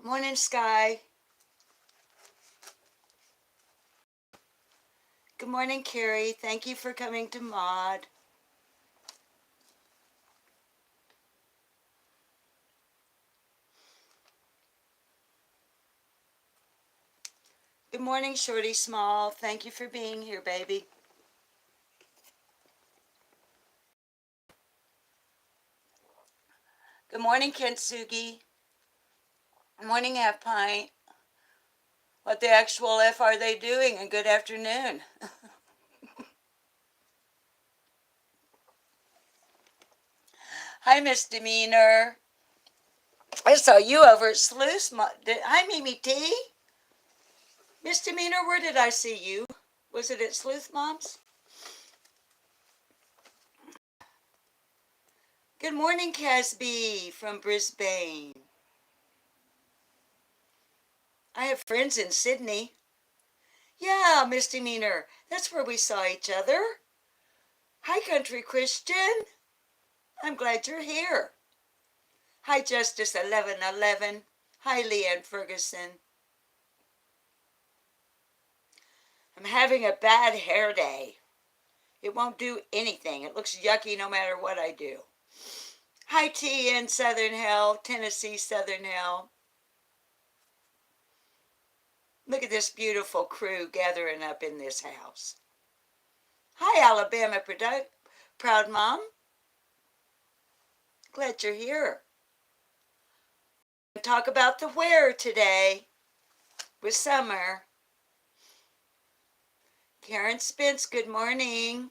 Morning, Sky. Good morning, Carrie. Thank you for coming to Mod. Good morning, Shorty Small. Thank you for being here, baby. Good morning, Kintsugi. Good morning, Half Pint. What the actual F are they doing? And good afternoon. Hi, Misdemeanor. I saw you over at Sleuth. Hi, Mimi T. Misdemeanor, where did I see you? Was it at Sleuth Mom's? Good morning, Casby from Brisbane. I have friends in Sydney. Yeah, Misdemeanor. That's where we saw each other. Hi, Country Christian. I'm glad you're here. Hi, Justice 1111. Hi, Leanne Ferguson. I'm having a bad hair day. It won't do anything. It looks yucky no matter what I do. Hi, T in Southern Hell, Tennessee Southern Hell. Look at this beautiful crew gathering up in this house. Hi, Alabama Proud Mom. Glad you're here. Talk about the wear today with Summer. Karen Spence, good morning.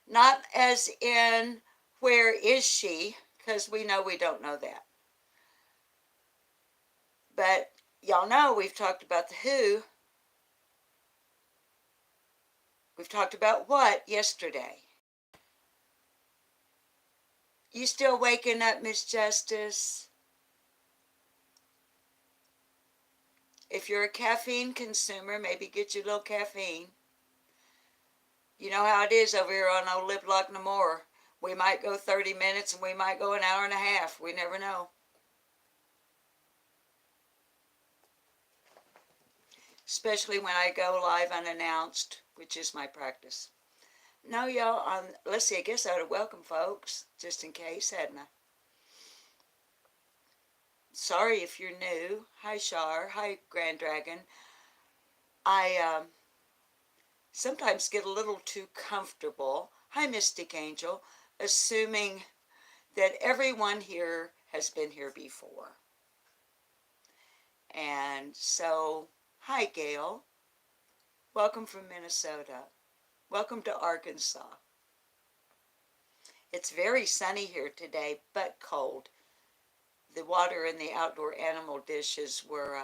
Not as in where is she, because we know we don't know that. But y'all know we've talked about the who. We've talked about what yesterday. You still waking up, Miss Justice? If you're a caffeine consumer, maybe get you a little caffeine. You know how it is over here on old Lip Lock No More. We might go 30 minutes and we might go an hour and a half. We never know. Especially when I go live unannounced, which is my practice. No, y'all, let's see, I guess I ought to welcome folks, just in case, hadn't I? Sorry if you're new. Hi, Shar. Hi, Grand Dragon. I sometimes get a little too comfortable. Hi, Mystic Angel, assuming that everyone here has been here before. And so, hi, Gail. Welcome from Minnesota. Welcome to Arkansas. It's very sunny here today, but cold. The water in the outdoor animal dishes were,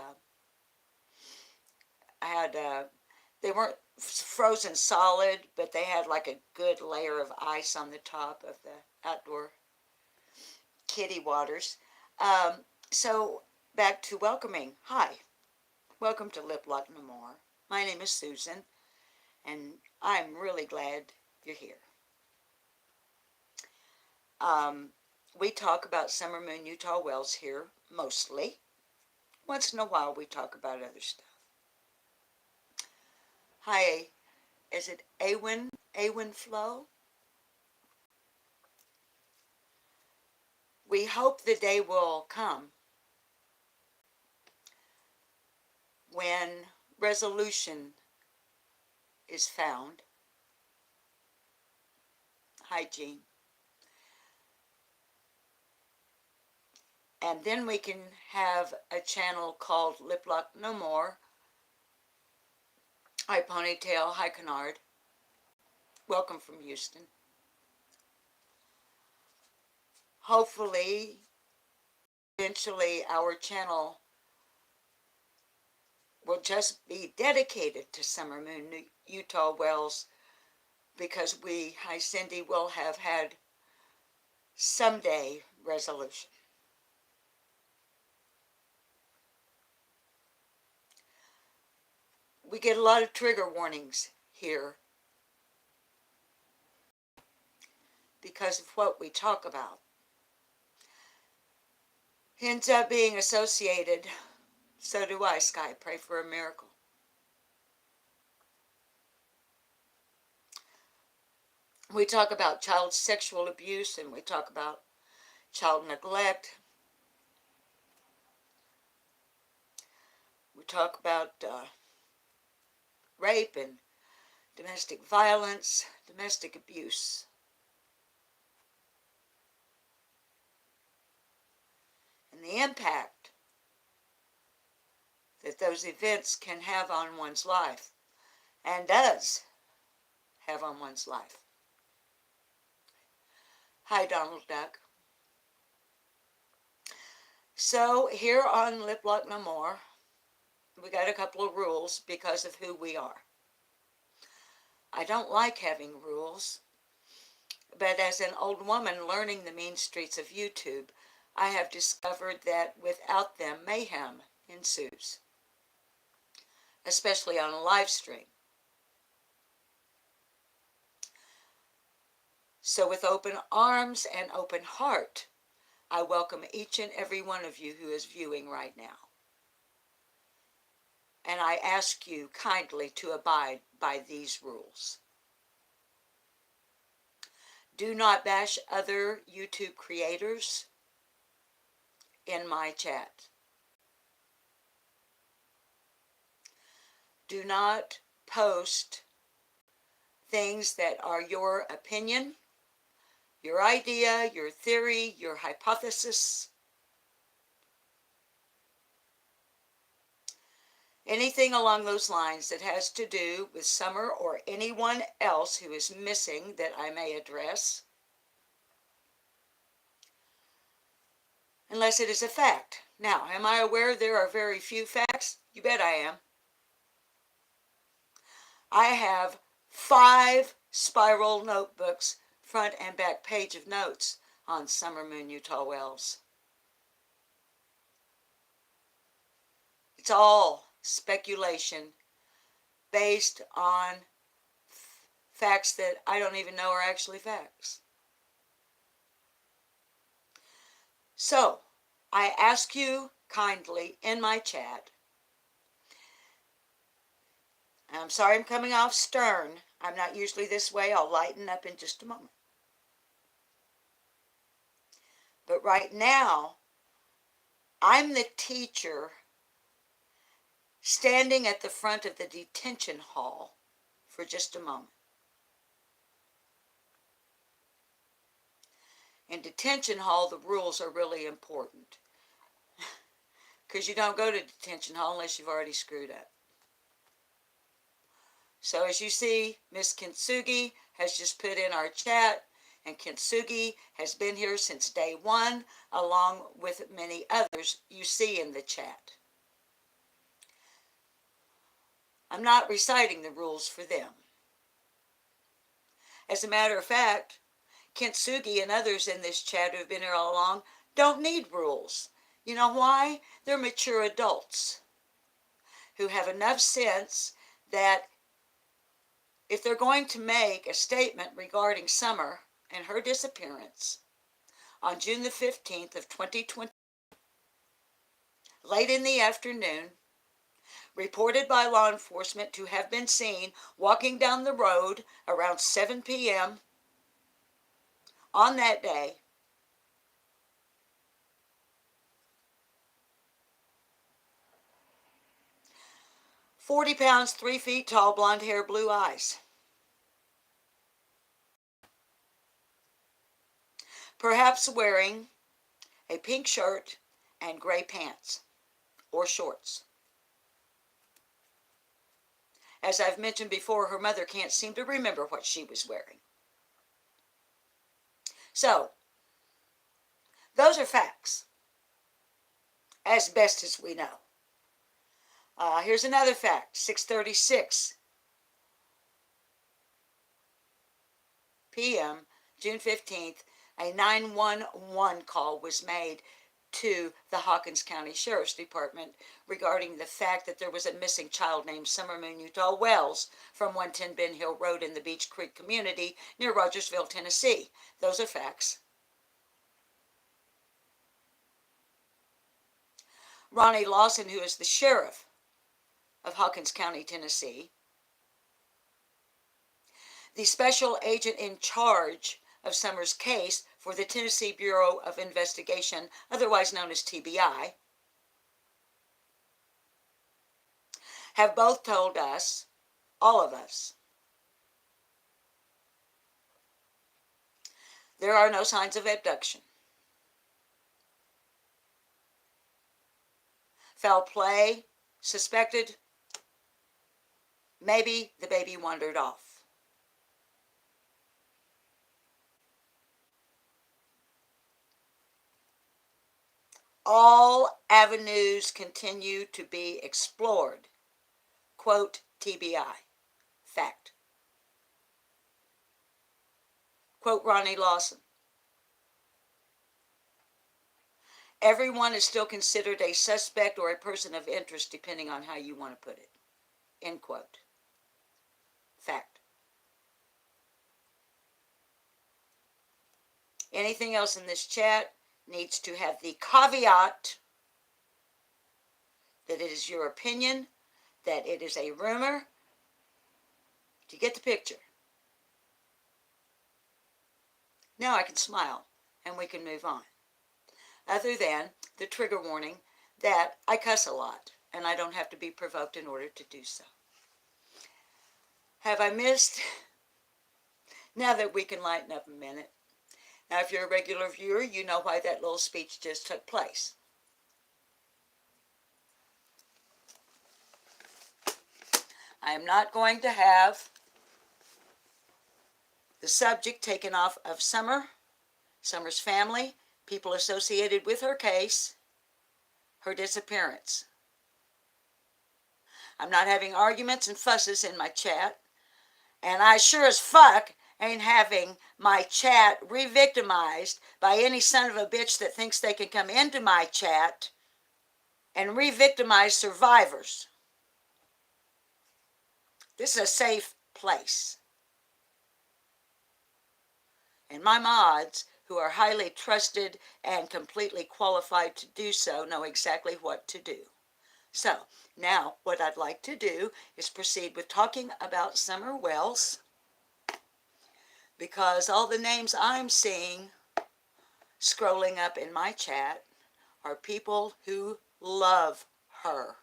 they weren't frozen solid, but they had like a good layer of ice on the top of the outdoor kitty waters. So back to welcoming. Hi, welcome to Lip Lock No More. My name is Susan, and I'm really glad you're here. We talk about Summer Moon Utah Wells here, mostly. Once in a while, we talk about other stuff. Hi, is it Awin Flo? We hope the day will come when resolution is found. Hi, Jean. And then we can have a channel called Lip Lock No More. Hi, Ponytail. Hi, Kennard. Welcome from Houston. Hopefully, eventually, our channel will just be dedicated to Summer Moon Utah Wells, because we, hi Cindy, will have had someday resolution. We get a lot of trigger warnings here because of what we talk about. ends up being associated. So do I, Sky. Pray for a miracle. We talk about child sexual abuse and we talk about child neglect. We talk about rape and domestic violence, domestic abuse. And the impact that those events can have on one's life, and does have on one's life. Hi, Donald Duck. So here on Lip Lock No More, we got a couple of rules because of who we are. I don't like having rules, but as an old woman learning the mean streets of YouTube, I have discovered that without them, mayhem ensues, especially on a live stream. So with open arms and open heart, I welcome each and every one of you who is viewing right now. And I ask you kindly to abide by these rules. Do not bash other YouTube creators in my chat. Do not post things that are your opinion, your idea, your theory, your hypothesis. Anything along those lines that has to do with Summer or anyone else who is missing that I may address, unless it is a fact. Now, am I aware there are very few facts? You bet I am. I have 5 spiral notebooks, front and back page of notes on Summer Moon Utah Wells. It's all speculation based on facts that I don't even know are actually facts. So, I ask you kindly in my chat, and I'm sorry I'm coming off stern. I'm not usually this way. I'll lighten up in just a moment. But right now, I'm the teacher standing at the front of the detention hall for just a moment. In detention hall, the rules are really important because you don't go to detention hall unless you've already screwed up. So as you see, Miss Kintsugi has just put in our chat, and Kintsugi has been here since day one, along with many others you see in the chat. I'm not reciting the rules for them. As a matter of fact, Kintsugi and others in this chat who have been here all along don't need rules. You know why? They're mature adults who have enough sense that if they're going to make a statement regarding Summer and her disappearance on June the 15th of 2020, late in the afternoon, reported by law enforcement to have been seen walking down the road around 7 p.m. on that day, "40 pounds, 3 feet tall, blonde hair, blue eyes. Perhaps wearing a pink shirt and gray pants or shorts. As I've mentioned before, her mother can't seem to remember what she was wearing. So, those are facts, as best as we know. Here's another fact, 6:36 p.m., June 15th, a 911 call was made to the Hawkins County Sheriff's Department regarding the fact that there was a missing child named Summer Moon Utah Wells from 110 Ben Hill Road in the Beach Creek community near Rogersville, Tennessee. Those are facts. Ronnie Lawson, who is the sheriff of Hawkins County, Tennessee, the special agent in charge of Summer's case for the Tennessee Bureau of Investigation, otherwise known as TBI, have both told us, all of us, there are no signs of abduction. Foul play suspected. Maybe the baby wandered off. All avenues continue to be explored. Quote TBI. Fact. Quote Ronnie Lawson. Everyone is still considered a suspect or a person of interest, depending on how you want to put it. End quote. Fact. Anything else in this chat needs to have the caveat that it is your opinion, that it is a rumor. Do you get the picture? Now I can smile and we can move on. Other than the trigger warning that I cuss a lot and I don't have to be provoked in order to do so. Have I missed? Now that we can lighten up a minute. Now if you're a regular viewer, you know why that little speech just took place. I am not going to have the subject taken off of Summer's family, people associated with her case, her disappearance. I'm not having arguments and fusses in my chat, and I sure as fuck ain't having my chat re-victimized by any son of a bitch that thinks they can come into my chat and re-victimize survivors. This is a safe place. And my mods, who are highly trusted and completely qualified to do so, know exactly what to do. So, now what I'd like to do is proceed with talking about Summer Wells, because all the names I'm seeing scrolling up in my chat are people who love her.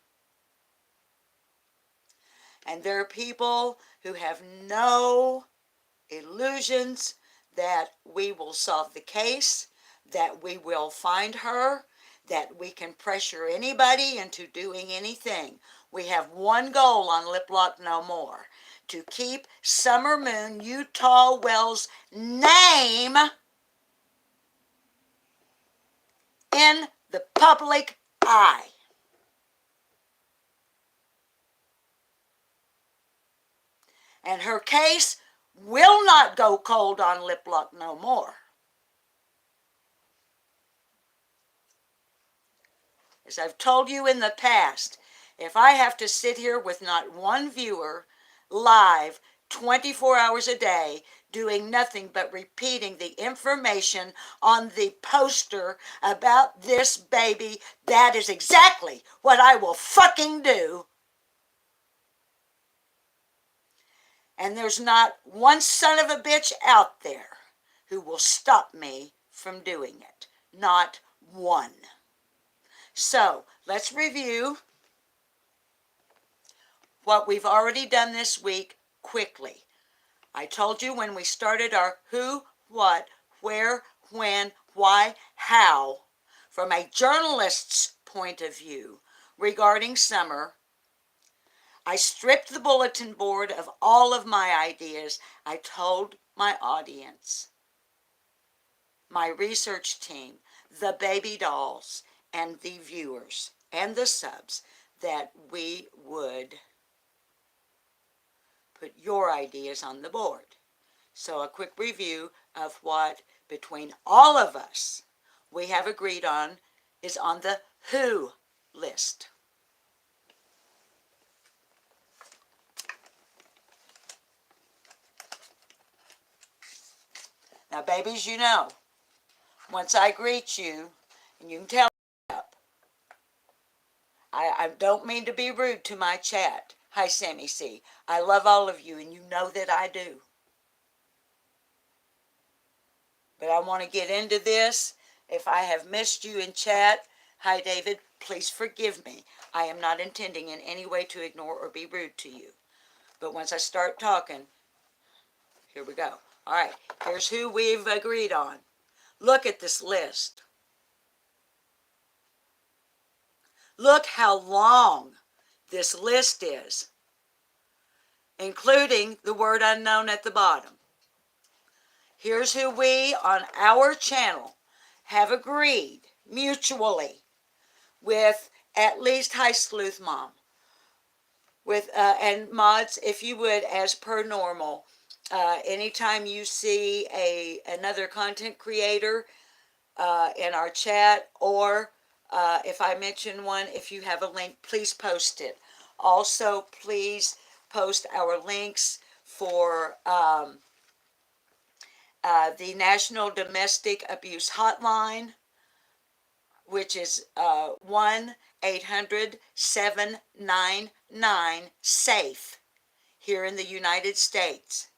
And there are people who have no illusions that we will solve the case, that we will find her, that we can pressure anybody into doing anything. We have one goal on Lip Lock No More: to keep Summer Moon Utah Wells' name in the public eye. And her case will not go cold on Lip Lock No More. As I've told you in the past, if I have to sit here with not one viewer live 24 hours a day doing nothing but repeating the information on the poster about this baby, that is exactly what I will fucking do. And there's not one son of a bitch out there who will stop me from doing it. Not one. So, let's review what we've already done this week quickly. I told you when we started our who, what, where, when, why, how, from a journalist's point of view regarding Summer, I stripped the bulletin board of all of my ideas. I told my audience, my research team, the baby dolls, and the viewers, and the subs, that we would put your ideas on the board. So a quick review of what, between all of us, we have agreed on is on the who list. Now, babies, you know, once I greet you, and you can tell up, I don't mean to be rude to my chat. Hi, Sammy C. I love all of you, and you know that I do. But I want to get into this. If I have missed you in chat, hi, David, please forgive me. I am not intending in any way to ignore or be rude to you. But once I start talking, here we go. All right, here's who we've agreed on. Look at this list. Look how long this list is, including the word unknown at the bottom. Here's who we on our channel have agreed mutually with, at least Hi Sleuth Mom, with and mods, if you would, as per normal, anytime you see another content creator in our chat, or if I mention one, if you have a link, please post it. Also, please post our links for the National Domestic Abuse Hotline, which is 1-800-799-SAFE here in the United States.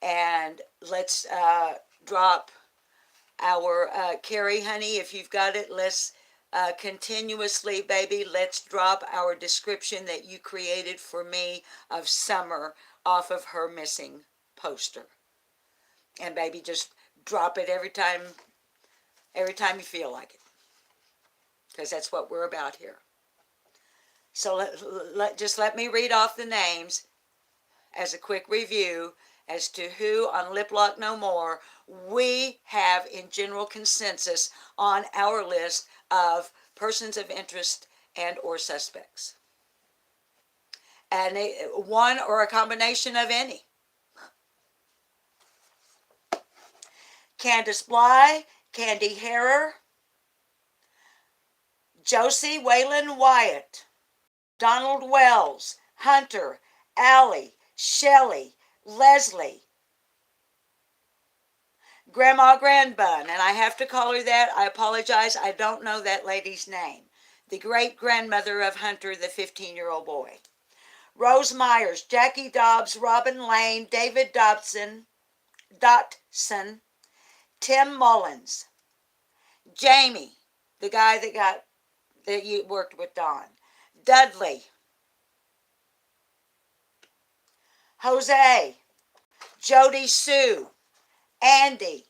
And let's drop our, Carrie, honey, if you've got it, let's continuously, baby, let's drop our description that you created for me of Summer off of her missing poster. And baby, just drop it every time you feel like it, because that's what we're about here. So just let me read off the names as a quick review as to who on Lip Lock No More we have in general consensus on our list of persons of interest and or suspects. And one or a combination of any. Candace Bly, Candy Harrer, Josie Whalen Wyatt, Donald Wells, Hunter, Allie, Shelley, Leslie, Grandma Grandbun, and I have to call her that. I apologize. I don't know that lady's name. The great-grandmother of Hunter, the 15-year-old boy. Rose Myers, Jackie Dobbs, Robin Lane, David Dotson, Tim Mullins, Jamie, the guy that you worked with Don, Dudley, Jose, Jody Sue, Andy,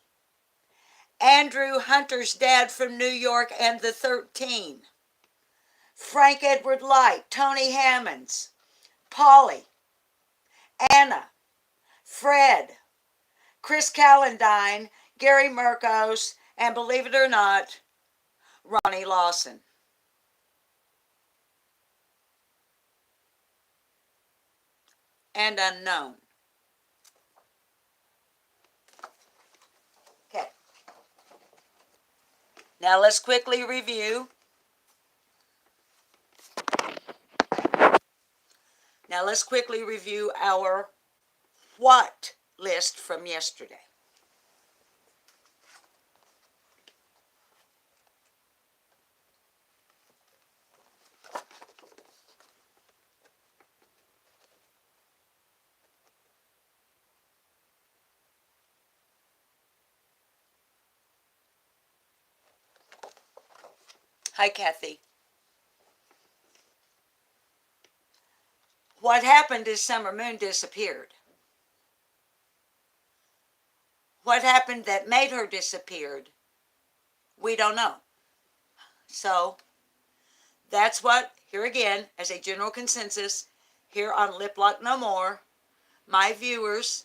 Andrew Hunter's dad from New York and the 13, Frank Edward Light, Tony Hammonds, Polly, Anna, Fred, Chris Callandine, Gary Merkos, and believe it or not, Ronnie Lawson. And unknown. Okay. Now let's quickly review. Our what list from yesterday. Hi, Kathy. What happened is Summer Moon disappeared. What happened that made her disappear? We don't know. So that's what, here again, as a general consensus, here on Lip Lock No More, my viewers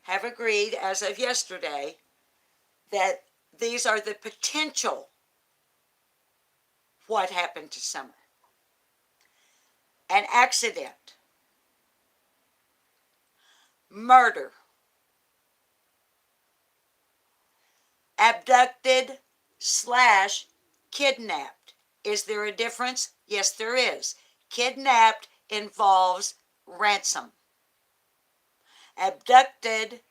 have agreed as of yesterday that these are the potential what happened to Summer. An accident, murder, abducted / kidnapped. Is there a difference? Yes, there is. Kidnapped involves ransom. Abducted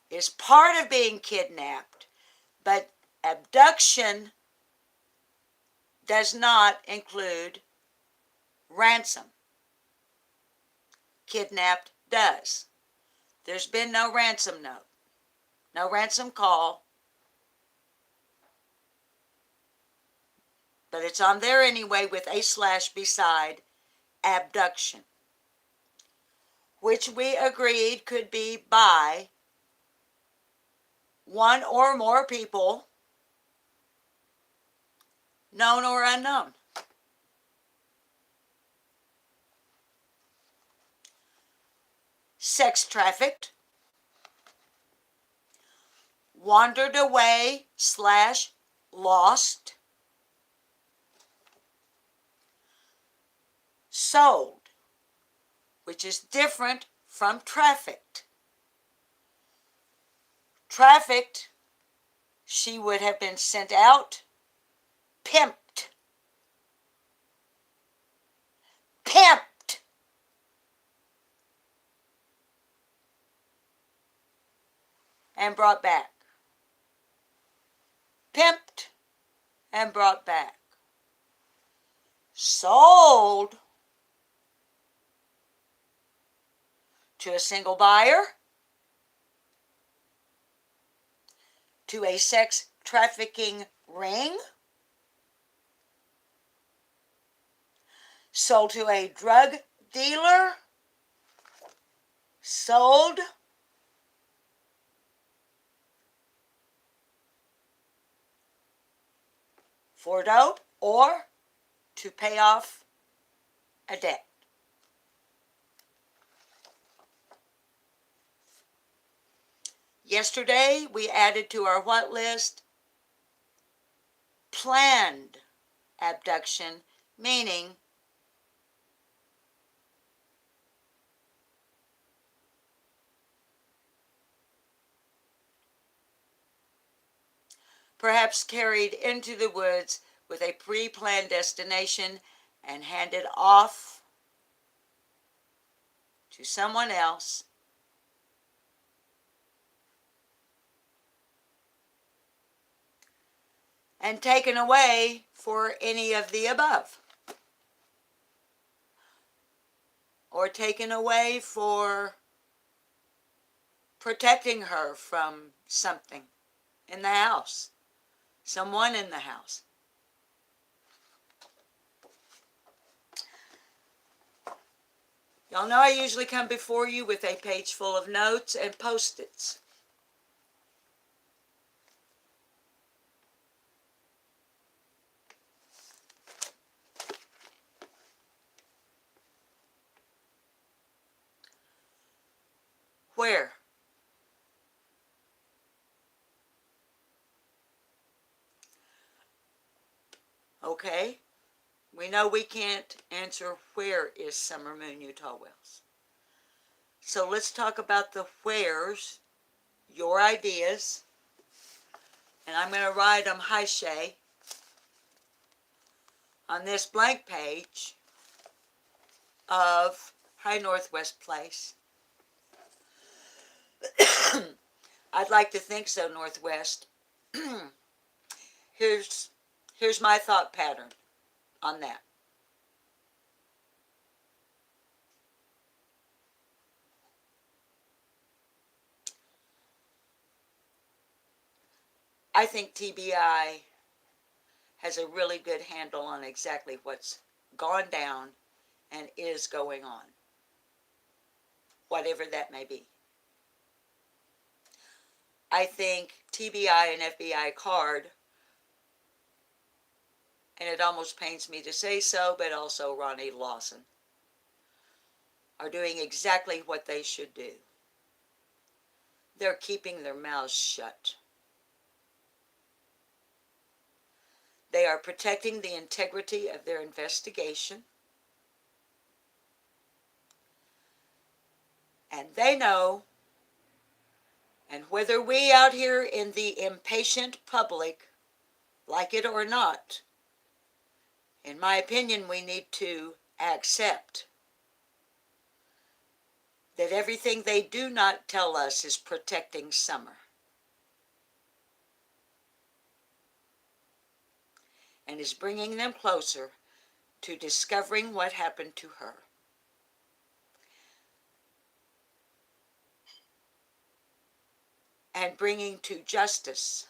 is part of being kidnapped, but abduction does not include ransom. Kidnapped does. There's been no ransom note, no ransom call, but it's on there anyway with a slash beside abduction, which we agreed could be by one or more people, known or unknown. Sex trafficked, wandered away slash lost, sold, which is different from trafficked. Trafficked, she would have been sent out, pimped, and brought back. Pimped and brought back. Sold to a single buyer, to a sex trafficking ring, sold to a drug dealer, sold for dope, or to pay off a debt. Yesterday, we added to our what list? Planned abduction, meaning perhaps carried into the woods with a pre-planned destination and handed off to someone else, and taken away for any of the above, or taken away for protecting her from something in the house, someone in the house. Y'all know I usually come before you with a page full of notes and Post-its. Where? Okay, we know we can't answer where is Summer Moon Utah Wells. So let's talk about the wheres, your ideas, and I'm going to write them high shay on this blank page of High Northwest Place. I'd like to think so, Northwest. Here's my thought pattern on that. I think TBI has a really good handle on exactly what's gone down and is going on, whatever that may be. I think TBI and FBI card, and it almost pains me to say so, but also Ronnie Lawson, are doing exactly what they should do. They're keeping their mouths shut. They are protecting the integrity of their investigation. And they know, and whether we out here in the impatient public like it or not, in my opinion, we need to accept that everything they do not tell us is protecting Summer. and is bringing them closer to discovering what happened to her. And bringing to justice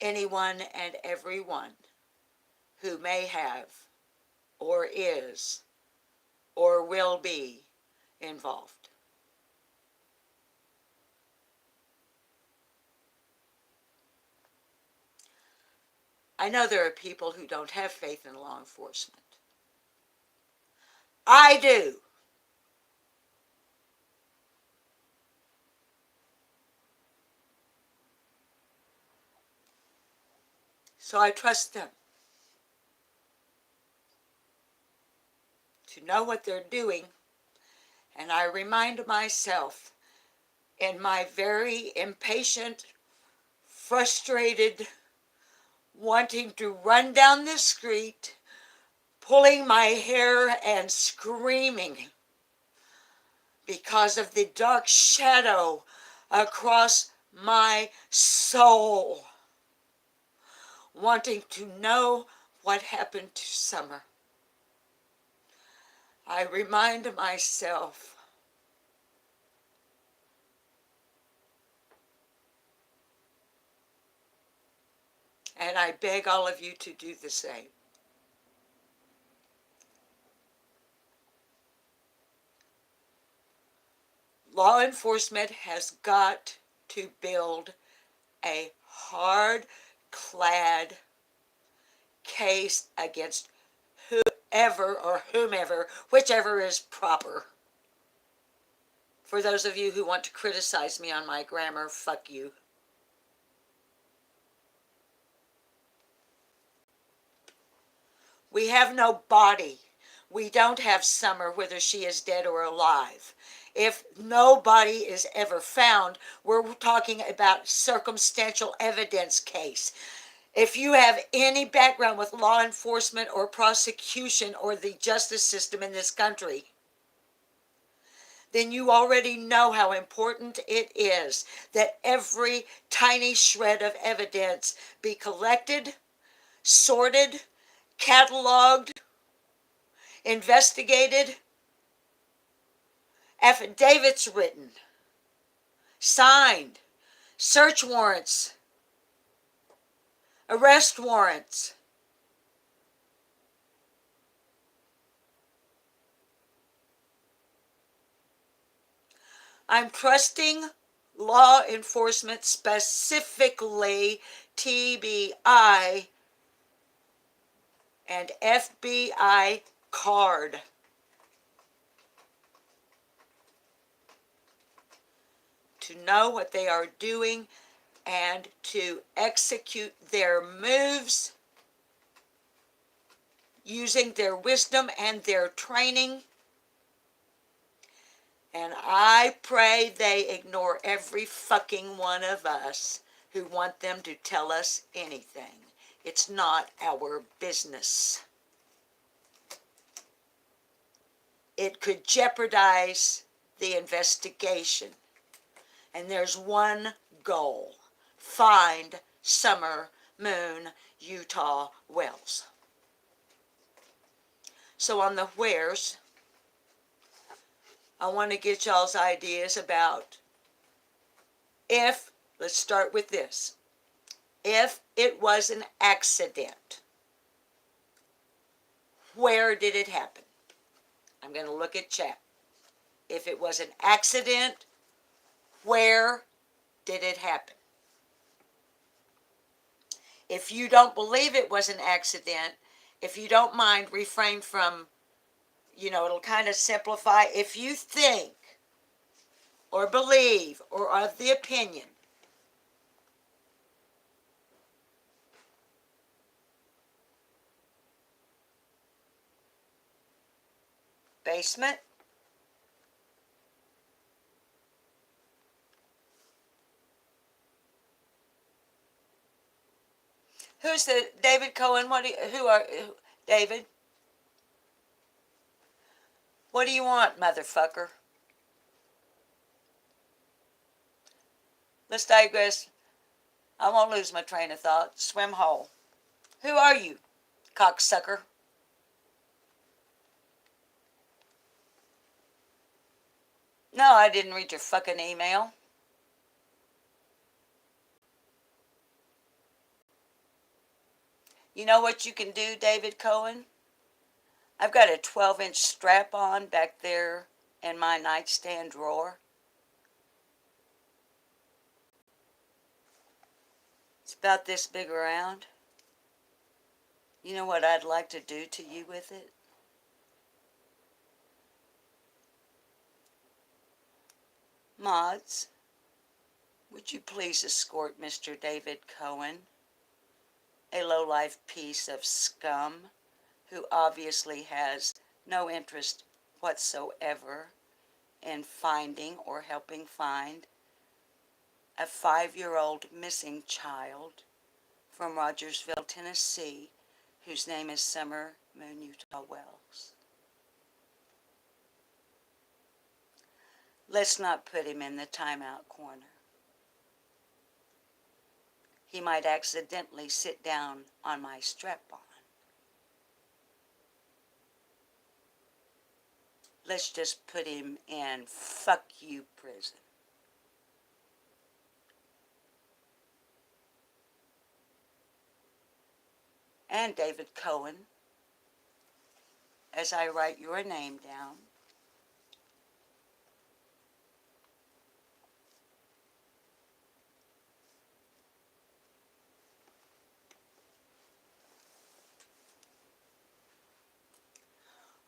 anyone and everyone who may have, or is, or will be involved. I know there are people who don't have faith in law enforcement. I do. So I trust them to know what they're doing, and I remind myself in my very impatient, frustrated, wanting to run down the street, pulling my hair and screaming because of the dark shadow across my soul, wanting to know what happened to Summer. I remind myself and I beg all of you to do the same. Law enforcement has got to build a hard-clad case against whoever or whomever, whichever is proper. For those of you who want to criticize me on my grammar, fuck you. We have no body. We don't have Summer, whether she is dead or alive. If nobody is ever found, we're talking about circumstantial evidence case. If you have any background with law enforcement or prosecution or the justice system in this country, then you already know how important it is that every tiny shred of evidence be collected, sorted, cataloged, investigated, affidavits written, signed, search warrants, arrest warrants. I'm trusting law enforcement, specifically TBI and FBI card, to know what they are doing and to execute their moves using their wisdom and their training. And I pray they ignore every fucking one of us who want them to tell us anything. It's not our business. It could jeopardize the investigation. And there's one goal: find Summer Moon Utah Wells. So on the wheres, I want to get y'all's ideas about if, let's start with this, if it was an accident, where did it happen? I'm going to look at chat. If it was an accident, where did it happen? If you don't believe it was an accident, if you don't mind, refrain from, it'll kind of simplify. If you think or believe or are of the opinion basement, who's the David Cohen? David? What do you want, motherfucker? Let's digress. I won't lose my train of thought. Swim whole. Who are you, cocksucker? No, I didn't read your fucking email. You know what you can do, David Cohen? I've got a 12-inch strap on back there in my nightstand drawer. It's about this big around. You know what I'd like to do to you with it? Mods, would you please escort Mr. David Cohen, a low-life piece of scum who obviously has no interest whatsoever in finding or helping find a 5-year-old missing child from Rogersville, Tennessee, whose name is Summer Moon Utah Wells. Let's not put him in the timeout corner. He might accidentally sit down on my strap-on. Let's just put him in fuck you prison. And David Cohen, as I write your name down,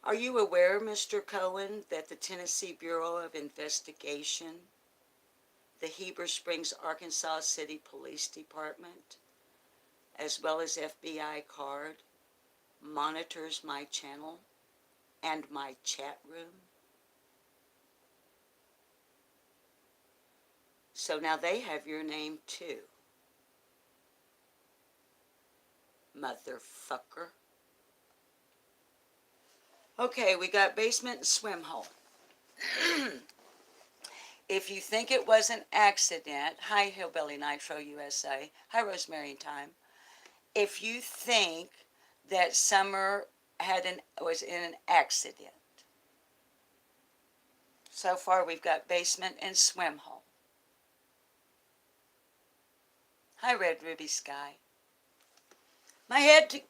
are you aware, Mr. Cohen, that the Tennessee Bureau of Investigation, the Heber Springs, Arkansas City Police Department, as well as FBI card, monitors my channel and my chat room? So now they have your name too. Motherfucker. Okay, we got basement and swim hole. If you think it was an accident, hi Hillbilly Nitro USA, hi Rosemary Time. If you think that Summer was in an accident, so far we've got basement and swim hole. Hi Red Ruby Sky. My head,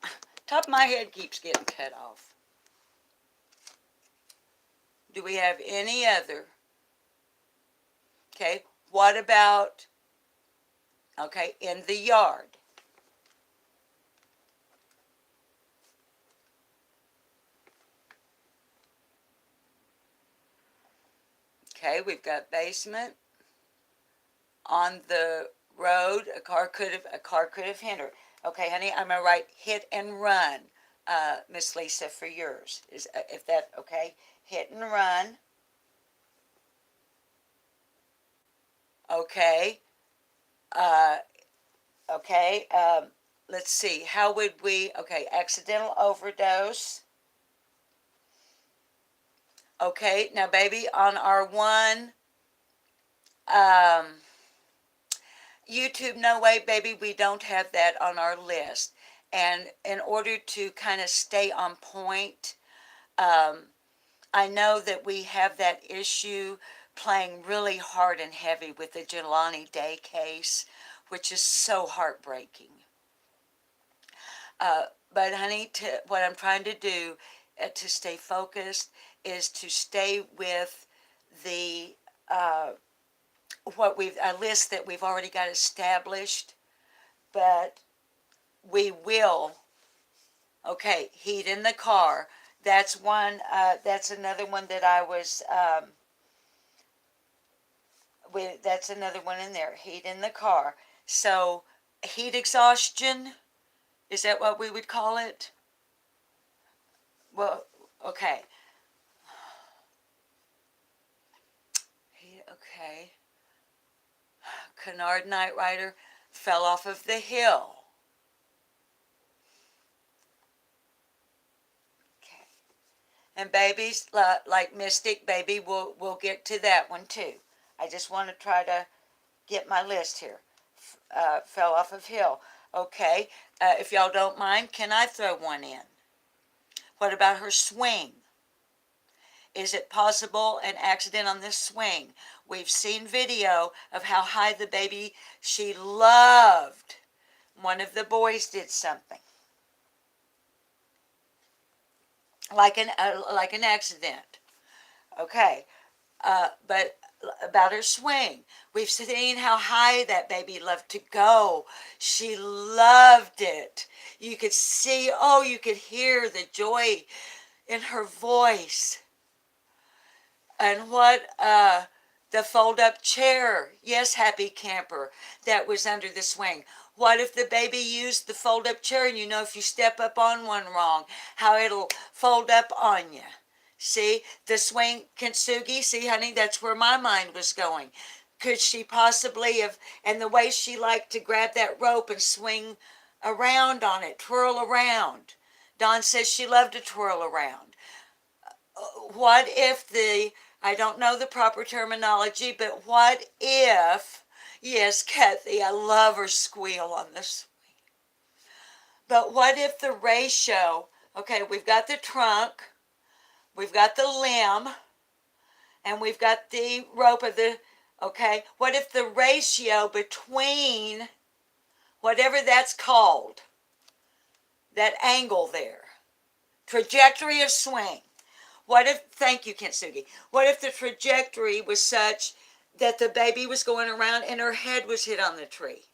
top of my head keeps getting cut off. Do we have any other? Okay, what about, okay, in the yard? Okay, we've got basement. On the road, a car could have hit her. Okay, honey, I'm gonna write hit and run, Miss Lisa, for yours. Is if that okay? Hit and run. Okay. Uh, okay. Let's see. How would we? Okay, accidental overdose. Okay, now, baby, on our one. YouTube, no way, baby, we don't have that on our list. And in order to kind of stay on point, I know that we have that issue playing really hard and heavy with the Jelani Day case, which is so heartbreaking. But honey, what I'm trying to do to stay focused is to stay with the a list that we've already got established, but we will. Okay, heat in the car. That's one. That's another one that I was. That's another one in there. Heat in the car. So, heat exhaustion. Is that what we would call it? Well, okay. Okay. Canard Night Rider fell off of the hill. Okay. And babies, like Mystic, baby, we'll get to that one too. I just want to try to get my list here. Fell off of hill. Okay, if y'all don't mind, can I throw one in? What about her swing? Is it possible an accident on this swing? We've seen video of how high the baby, she loved. One of the boys did something. Like an accident. Okay, but about her swing. We've seen how high that baby loved to go. She loved it. You could see, oh, you could hear the joy in her voice. And what the fold-up chair, yes, happy camper, that was under the swing. What if the baby used the fold-up chair and you know if you step up on one wrong, how it'll fold up on you? See, the swing, Kintsugi, see, honey, that's where my mind was going. Could she possibly have, and the way she liked to grab that rope and swing around on it, twirl around. Dawn says she loved to twirl around. What if I don't know the proper terminology, but what if, yes, Kathy, I love her squeal on this. But what if the ratio, okay, we've got the trunk, we've got the limb, and we've got the rope of the, okay, what if the ratio between whatever that's called, that angle there, trajectory of swing, what if, thank you, Kintsugi, what if the trajectory was such that the baby was going around and her head was hit on the tree?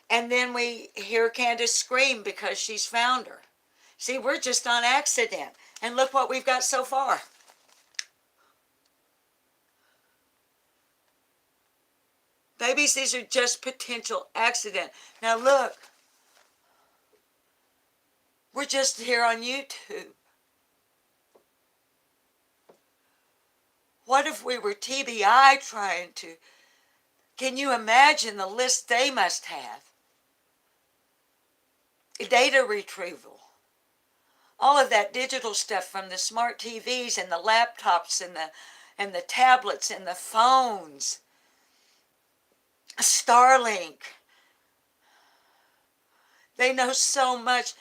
And then we hear Candace scream because she's found her. See, we're just on accident. And look what we've got so far. Babies, these are just potential accident. Now look, we're just here on YouTube. What if we were TBI trying to, can you imagine the list they must have? Data retrieval. All of that digital stuff from the smart TVs and the laptops and the tablets and the phones. Starlink. They know so much.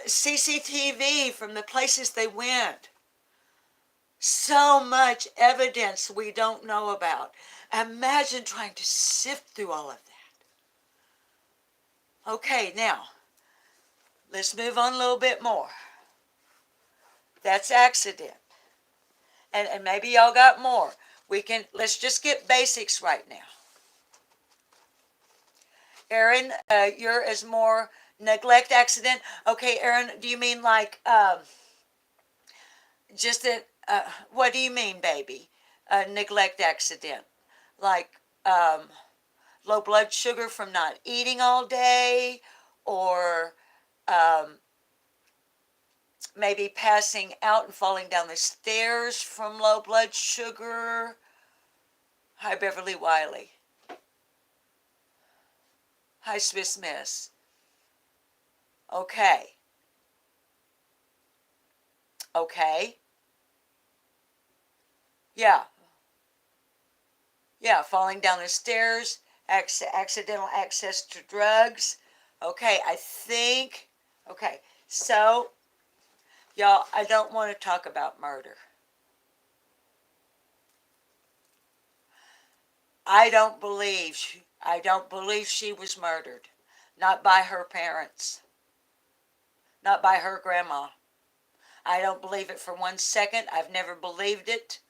CCTV from the places they went. So much evidence we don't know about. Imagine trying to sift through all of that. Okay, now, let's move on a little bit more. That's accident. And maybe y'all got more. Let's just get basics right now. Aaron, you're as more neglect accident. Okay, Aaron, do you mean like just that? What do you mean, baby? Neglect accident, like low blood sugar from not eating all day, or maybe passing out and falling down the stairs from low blood sugar. Hi, Beverly Wiley. Hi, Swiss Miss. Okay. Okay. Yeah. Yeah, falling down the stairs, accidental access to drugs. Okay, I think, okay, so, y'all, I don't want to talk about murder. I don't believe she was murdered. Not by her parents. Not by her grandma. I don't believe it for 1 second. I've never believed it.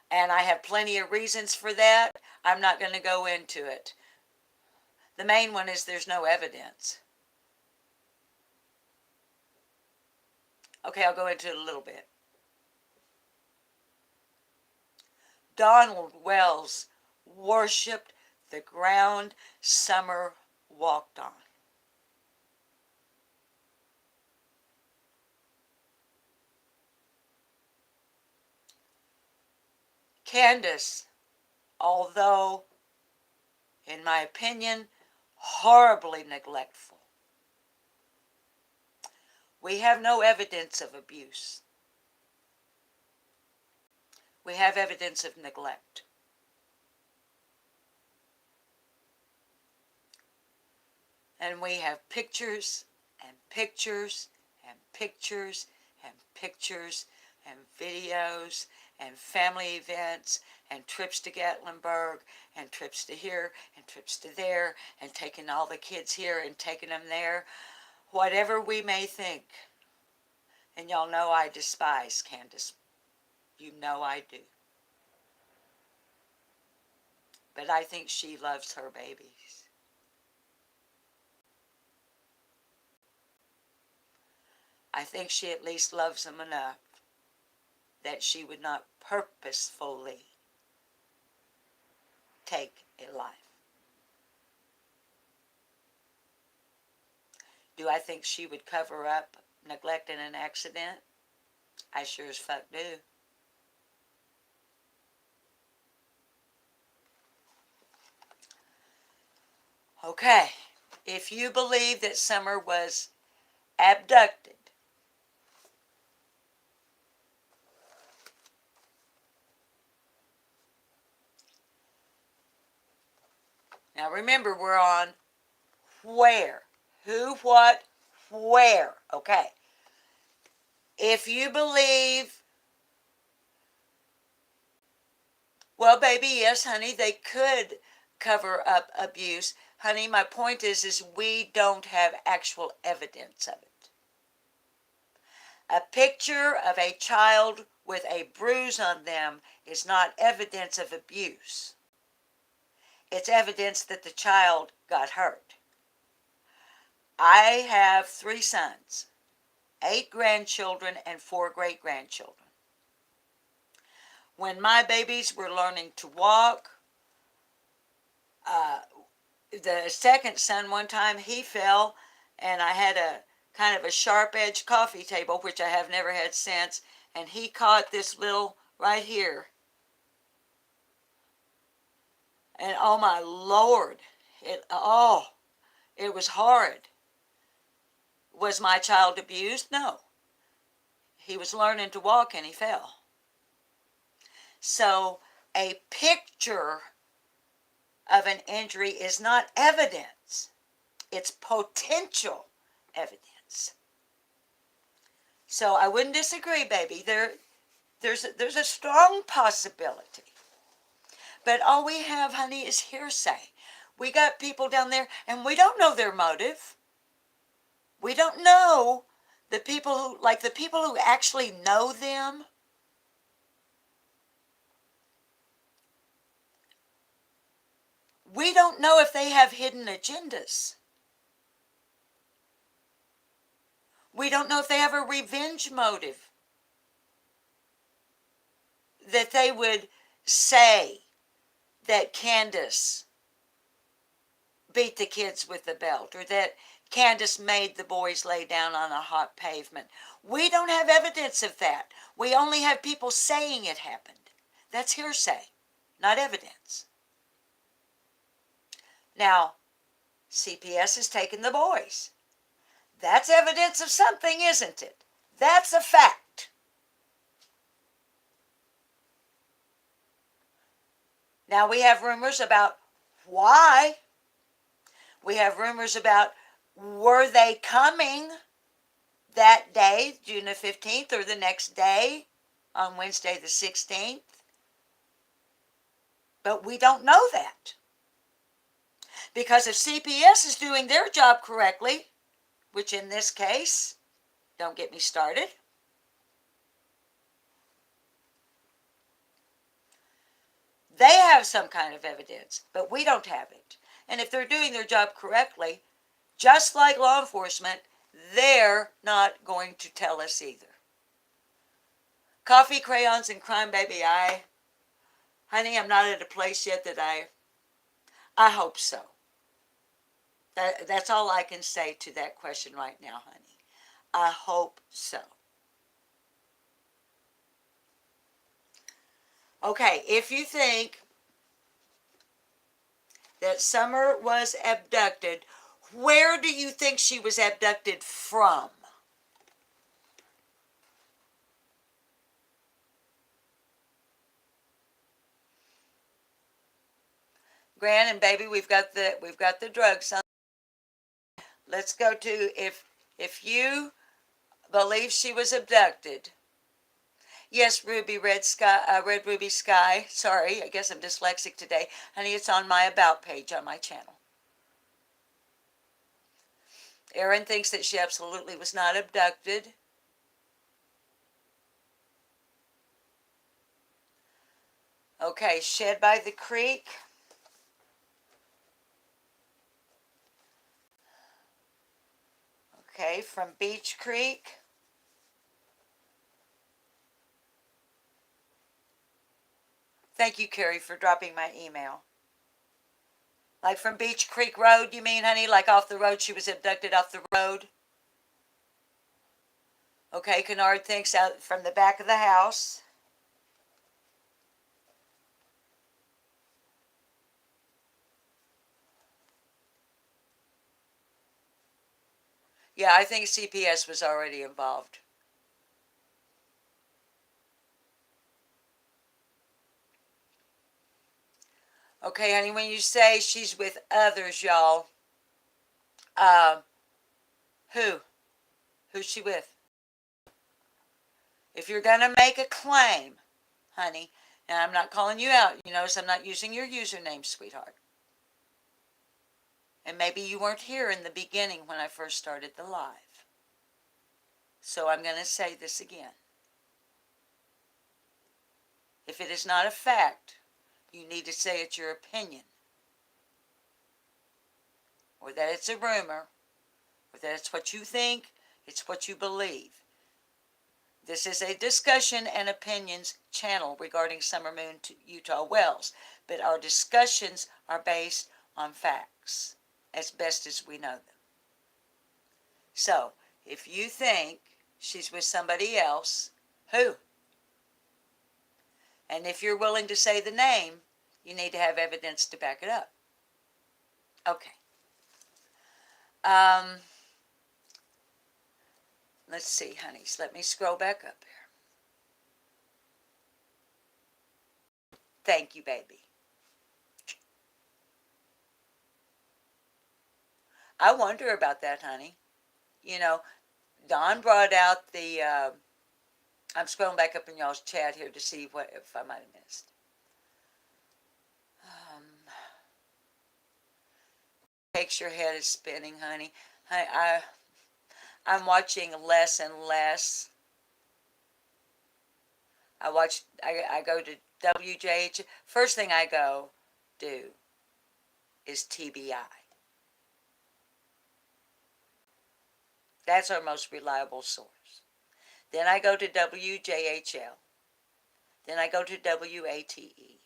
And I have plenty of reasons for that. I'm not going to go into it. The main one is there's no evidence. Okay, I'll go into it a little bit. Donald Wells worshipped the ground Summer walked on. Candace, although, in my opinion, horribly neglectful, we have no evidence of abuse. We have evidence of neglect. And we have pictures and pictures and pictures and pictures and videos and family events and trips to Gatlinburg and trips to here and trips to there and taking all the kids here and taking them there. Whatever we may think, and y'all know I despise Candace. You know I do. But I think she loves her babies. I think she at least loves them enough that she would not purposefully take a life. Do I think she would cover up neglect in an accident? I sure as fuck do. Okay, if you believe that Summer was abducted, now remember we're on where, who, what, where, okay. If you believe, well, baby, yes, honey, they could cover up abuse. Honey, my point is we don't have actual evidence of it. A picture of a child with a bruise on them is not evidence of abuse. It's evidence that the child got hurt. I have 3 sons, 8 grandchildren, and 4 great-grandchildren. When my babies were learning to walk, the second son, one time he fell, and I had a kind of a sharp-edged coffee table, which I have never had since, and he caught this little right here. And oh my Lord, it was horrid. Was my child abused? No. He was learning to walk and he fell. So a picture of an injury is not evidence. It's potential evidence. So I wouldn't disagree, baby. There's a strong possibility. But all we have, honey, is hearsay. We got people down there, and we don't know their motive. We don't know the people who actually know them. We don't know if they have hidden agendas. We don't know if they have a revenge motive. That they would say that Candace beat the kids with the belt, or that Candace made the boys lay down on a hot pavement. We don't have evidence of that. We only have people saying it happened. That's hearsay, not evidence. Now, CPS has taken the boys. That's evidence of something, isn't it? That's a fact. Now we have rumors about why. We have rumors about, were they coming that day, June the 15th, or the next day, on Wednesday the 16th? But we don't know that. Because if CPS is doing their job correctly, which in this case, don't get me started, they have some kind of evidence, but we don't have it. And if they're doing their job correctly, just like law enforcement, they're not going to tell us either. Coffee, crayons, and crime, baby, honey, I'm not at a place yet that I hope so. That's all I can say to that question right now, honey. I hope so. Okay, if you think that Summer was abducted, where do you think she was abducted from? Gran and baby, we've got the drugs on Let's go to if you believe she was abducted. Yes, Ruby Red Sky, Red Ruby Sky. Sorry, I guess I'm dyslexic today. Honey, it's on my About page on my channel. Erin thinks that she absolutely was not abducted. Okay, Shed by the Creek. Okay, from Beach Creek. Thank you, Carrie, for dropping my email. Like from Beach Creek Road, you mean, honey? Like off the road, she was abducted off the road? Okay, Kennard thinks out from the back of the house. Yeah, I think CPS was already involved. Okay, honey, when you say she's with others, y'all, uh, who? Who's she with? If you're going to make a claim, honey, and I'm not calling you out, you notice I'm not using your username, sweetheart. And maybe you weren't here in the beginning when I first started the live. So I'm going to say this again. If it is not a fact, you need to say it's your opinion, or that it's a rumor, or that it's what you think, it's what you believe. This is a discussion and opinions channel regarding Summer Moon to Utah wells, but our discussions are based on facts as best as we know them. So, if you think she's with somebody else, who? And if you're willing to say the name, you need to have evidence to back it up. Okay. Let's see, honeys. Let me scroll back up here. Thank you, baby. I wonder about that, honey. You know, Don brought out the, I'm scrolling back up in y'all's chat here to see what if I might have missed. Takes your head is spinning, honey. I'm watching less and less. I go to WJH. First thing I go do is TBI. That's our most reliable source. Then I go to WJHL. Then I go to WATE.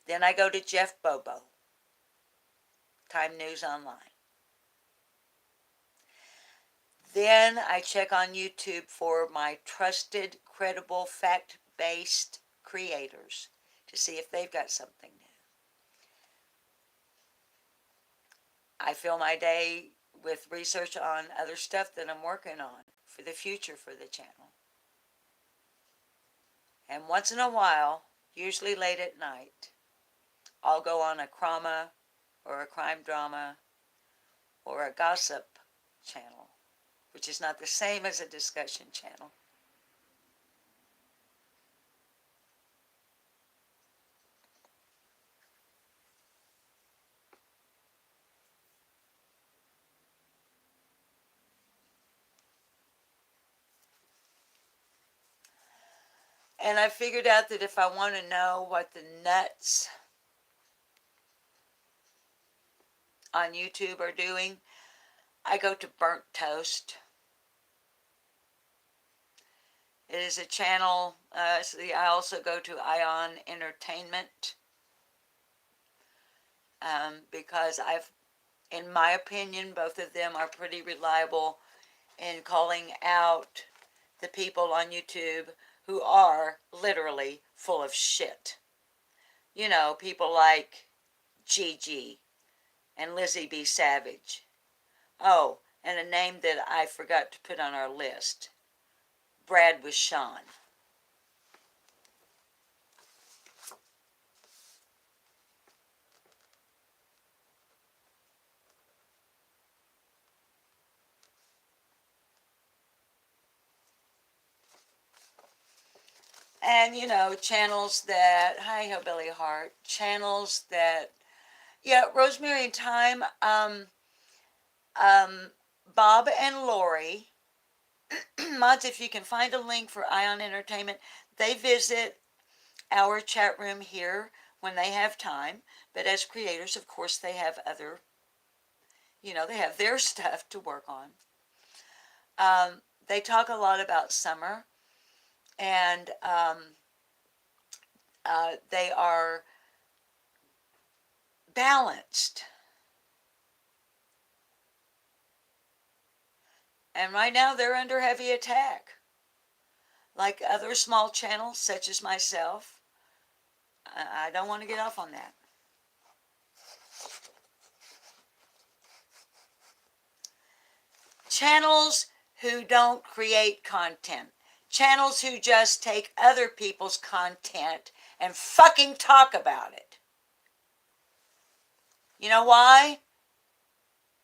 Then I go to Jeff Bobo, Time News Online. Then I check on YouTube for my trusted, credible, fact-based creators to see if they've got something new. I fill my day with research on other stuff that I'm working on for the future for the channel. And once in a while, usually late at night, I'll go on a crama or a crime drama or a gossip channel, which is not the same as a discussion channel. And I figured out that if I want to know what the nuts on YouTube are doing, I go to Burnt Toast. It is a channel, I also go to Ion Entertainment, because in my opinion, both of them are pretty reliable in calling out the people on YouTube who are literally full of shit. You know, people like Gigi and Lizzie B. Savage. Oh, and a name that I forgot to put on our list, Brad with Sean. And, you know, channels that, hi, Hillbilly Heart, channels that, yeah, Rosemary and Thyme, Bob and Lori, mods, if you can find a link for Ion Entertainment, they visit our chat room here when they have time. But as creators, of course, they have other, you know, they have their stuff to work on. They talk a lot about summer, and they are balanced. And right now they're under heavy attack. Like other small channels, such as myself, I don't want to get off on that. Channels who don't create content. Channels who just take other people's content and fucking talk about it. You know why?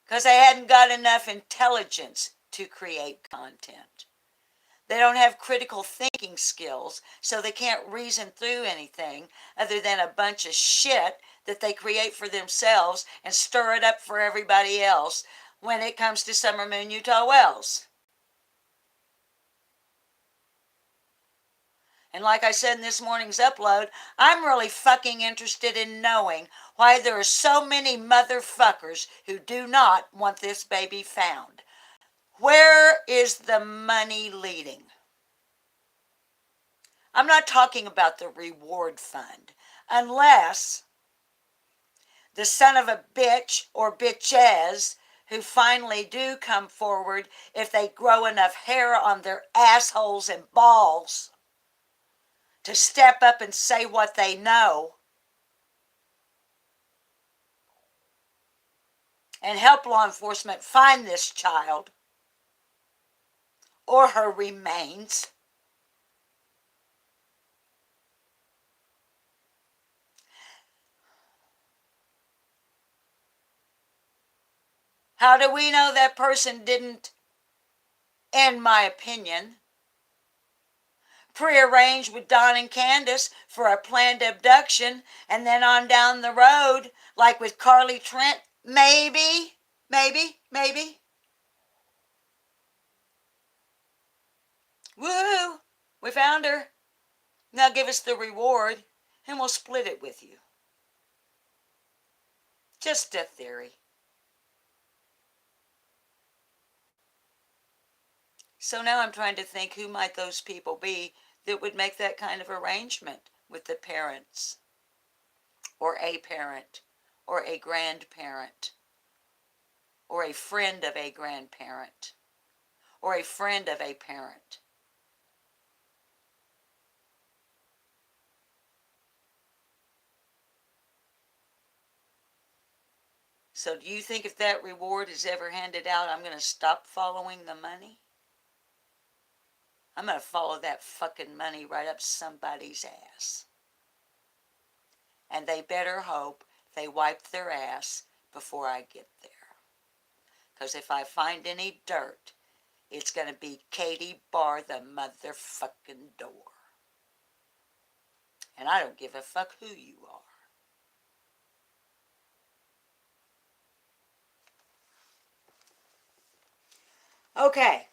Because they hadn't got enough intelligence to create content. They don't have critical thinking skills, so they can't reason through anything other than a bunch of shit that they create for themselves and stir it up for everybody else when it comes to Summer Moon Utah Wells. And like I said in this morning's upload, I'm really fucking interested in knowing why there are so many motherfuckers who do not want this baby found. Where is the money leading? I'm not talking about the reward fund, unless the son of a bitch or bitches who finally do come forward, if they grow enough hair on their assholes and balls to step up and say what they know and help law enforcement find this child or her remains. How do we know that person didn't, in my opinion, prearrange with Don and Candace for a planned abduction, and then on down the road, like with Carly Trent, maybe. Woo! We found her. Now give us the reward, and we'll split it with you. Just a theory. So now I'm trying to think who might those people be that would make that kind of arrangement with the parents, or a parent, or a grandparent, or a friend of a grandparent, or a friend of a parent. So do you think if that reward is ever handed out, I'm going to stop following the money? I'm going to follow that fucking money right up somebody's ass. And they better hope they wipe their ass before I get there. Because if I find any dirt, it's going to be Katie bar the motherfucking door. And I don't give a fuck who you are. Okay.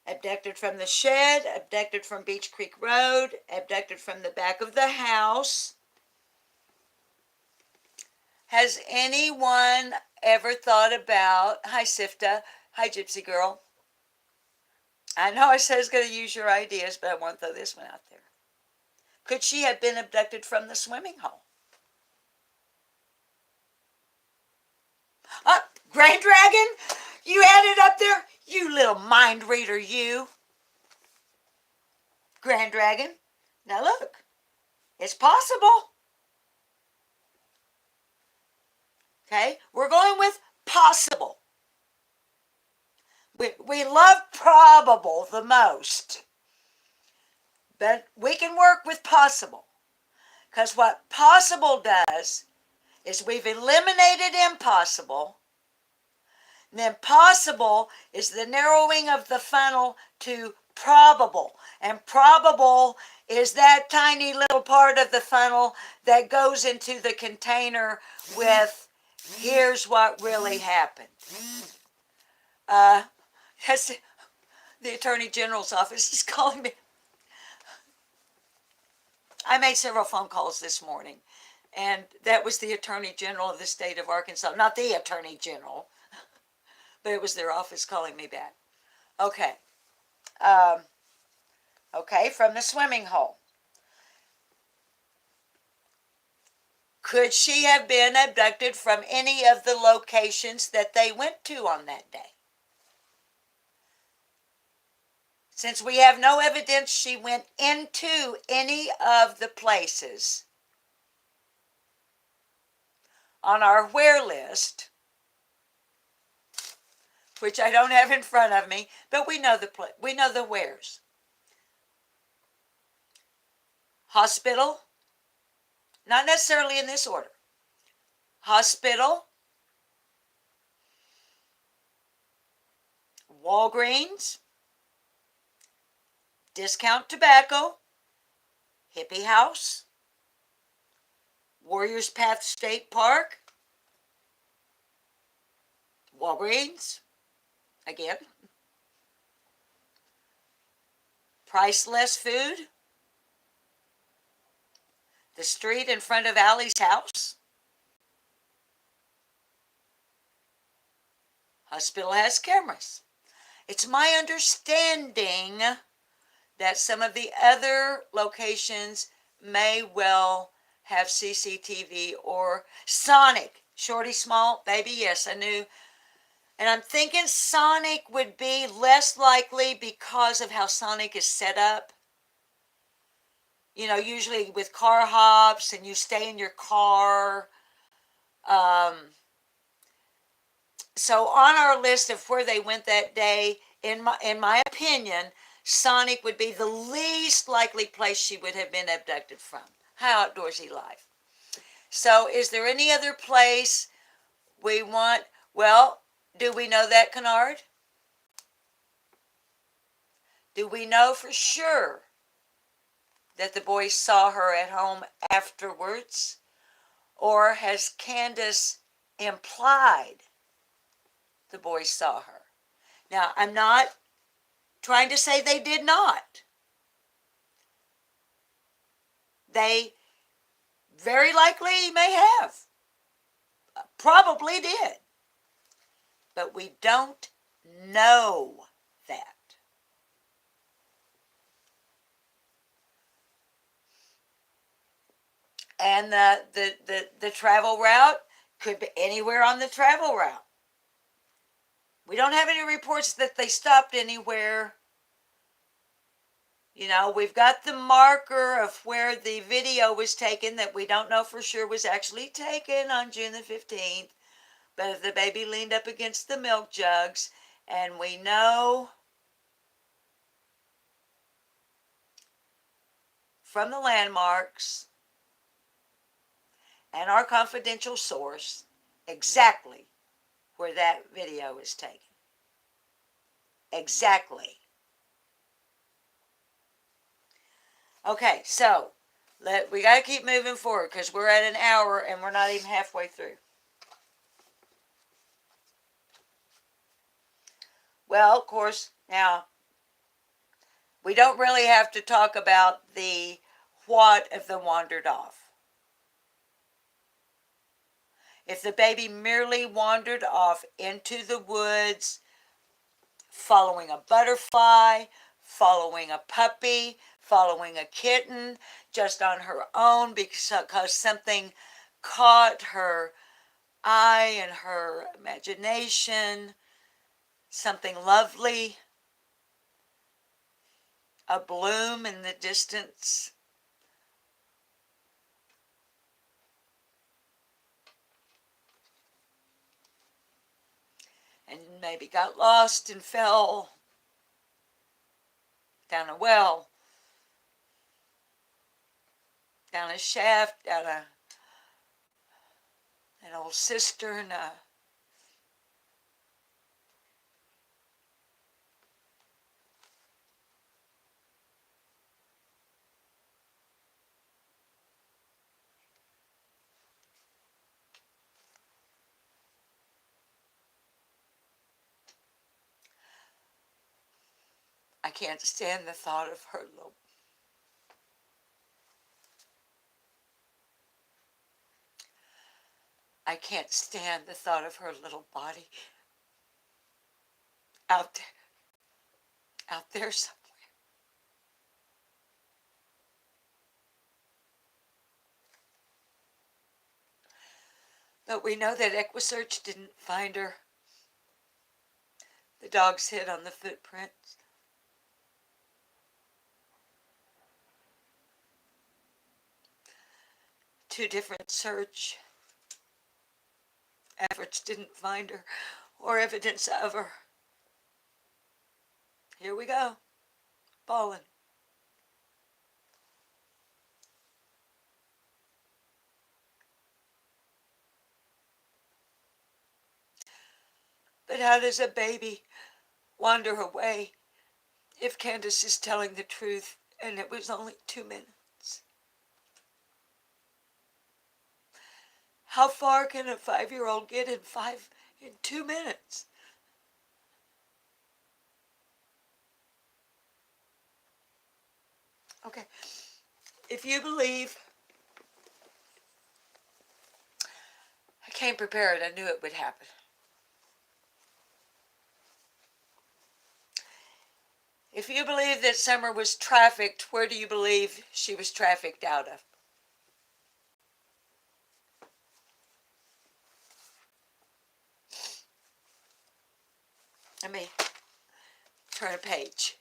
Abducted from the shed, abducted from Beach Creek Road, abducted from the back of the house. Has anyone ever thought about, hi Sifta, hi Gypsy Girl. I know I said I was going to use your ideas, but I want to throw this one out there. Could she have been abducted from the swimming hole? Grand Dragon? You had it up there? You little mind reader, you. Grand Dragon? Now look, it's possible. Okay, we're going with possible. We love probable the most. But we can work with possible. Because what possible does is we've eliminated impossible. And then possible is the narrowing of the funnel to probable. And probable is that tiny little part of the funnel that goes into the container with, here's what really happened. That's the Attorney General's office is calling me. I made several phone calls this morning, and that was the Attorney General of the state of Arkansas. Not the Attorney General, but it was their office calling me back. Okay. Okay, from the swimming hole. Could she have been abducted from any of the locations that they went to on that day? Since we have no evidence she went into any of the places on our where list, which I don't have in front of me, but we know the wheres. Hospital, not necessarily in this order. Hospital, Walgreens, Discount Tobacco, Hippie House, Warriors Path State Park, Walgreens, again, Priceless Food, the street in front of Allie's house. Hospital has cameras. It's my understanding that some of the other locations may well have CCTV or Sonic. Shorty Small, baby, yes, I knew. And I'm thinking Sonic would be less likely because of how Sonic is set up. You know, usually with car hops and you stay in your car. So on our list of where they went that day, in my opinion, Sonic would be the least likely place she would have been abducted from. How outdoorsy life. So is there any other place we want? Well, do we know that, Kennard? Do we know for sure that the boys saw her at home afterwards? Or has Candace implied the boys saw her? Now, I'm not trying to say they did not. They very likely may have. Probably did. But we don't know that. And the travel route could be anywhere on the travel route. We don't have any reports that they stopped anywhere. You know, we've got the marker of where the video was taken that we don't know for sure was actually taken on June the 15th. But the baby leaned up against the milk jugs, and we know from the landmarks and our confidential source exactly where that video is taken. Exactly. Okay, so we got to keep moving forward because we're at an hour and we're not even halfway through. Well, of course, now we don't really have to talk about the what if the wandered off. If the baby merely wandered off into the woods, following a butterfly, following a puppy, following a kitten, just on her own because something caught her eye and her imagination, something lovely, a bloom in the distance. And maybe got lost and fell down a well, down a shaft, down an old cistern. can't stand the thought of her little. I can't stand the thought of her little body out there, out there somewhere. But we know that EquiSearch didn't find her. The dogs hit on the footprints. Two different search efforts didn't find her or evidence of her. Here we go, falling. But how does a baby wander away if Candace is telling the truth and it was only 2 minutes? How far can a 5-year-old get in 2 minutes? Okay, if you believe, I came prepared, I knew it would happen. If you believe that Summer was trafficked, where do you believe she was trafficked out of? Let me turn a page.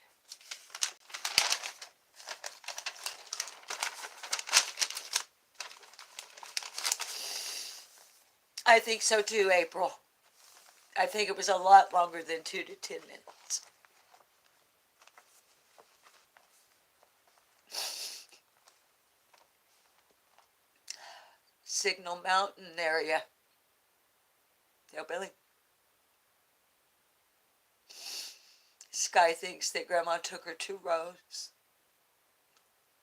I think so too, April. I think it was a lot longer than 2 to 10 minutes. Signal Mountain area. Hillbilly. Sky thinks that Grandma took her to Rose.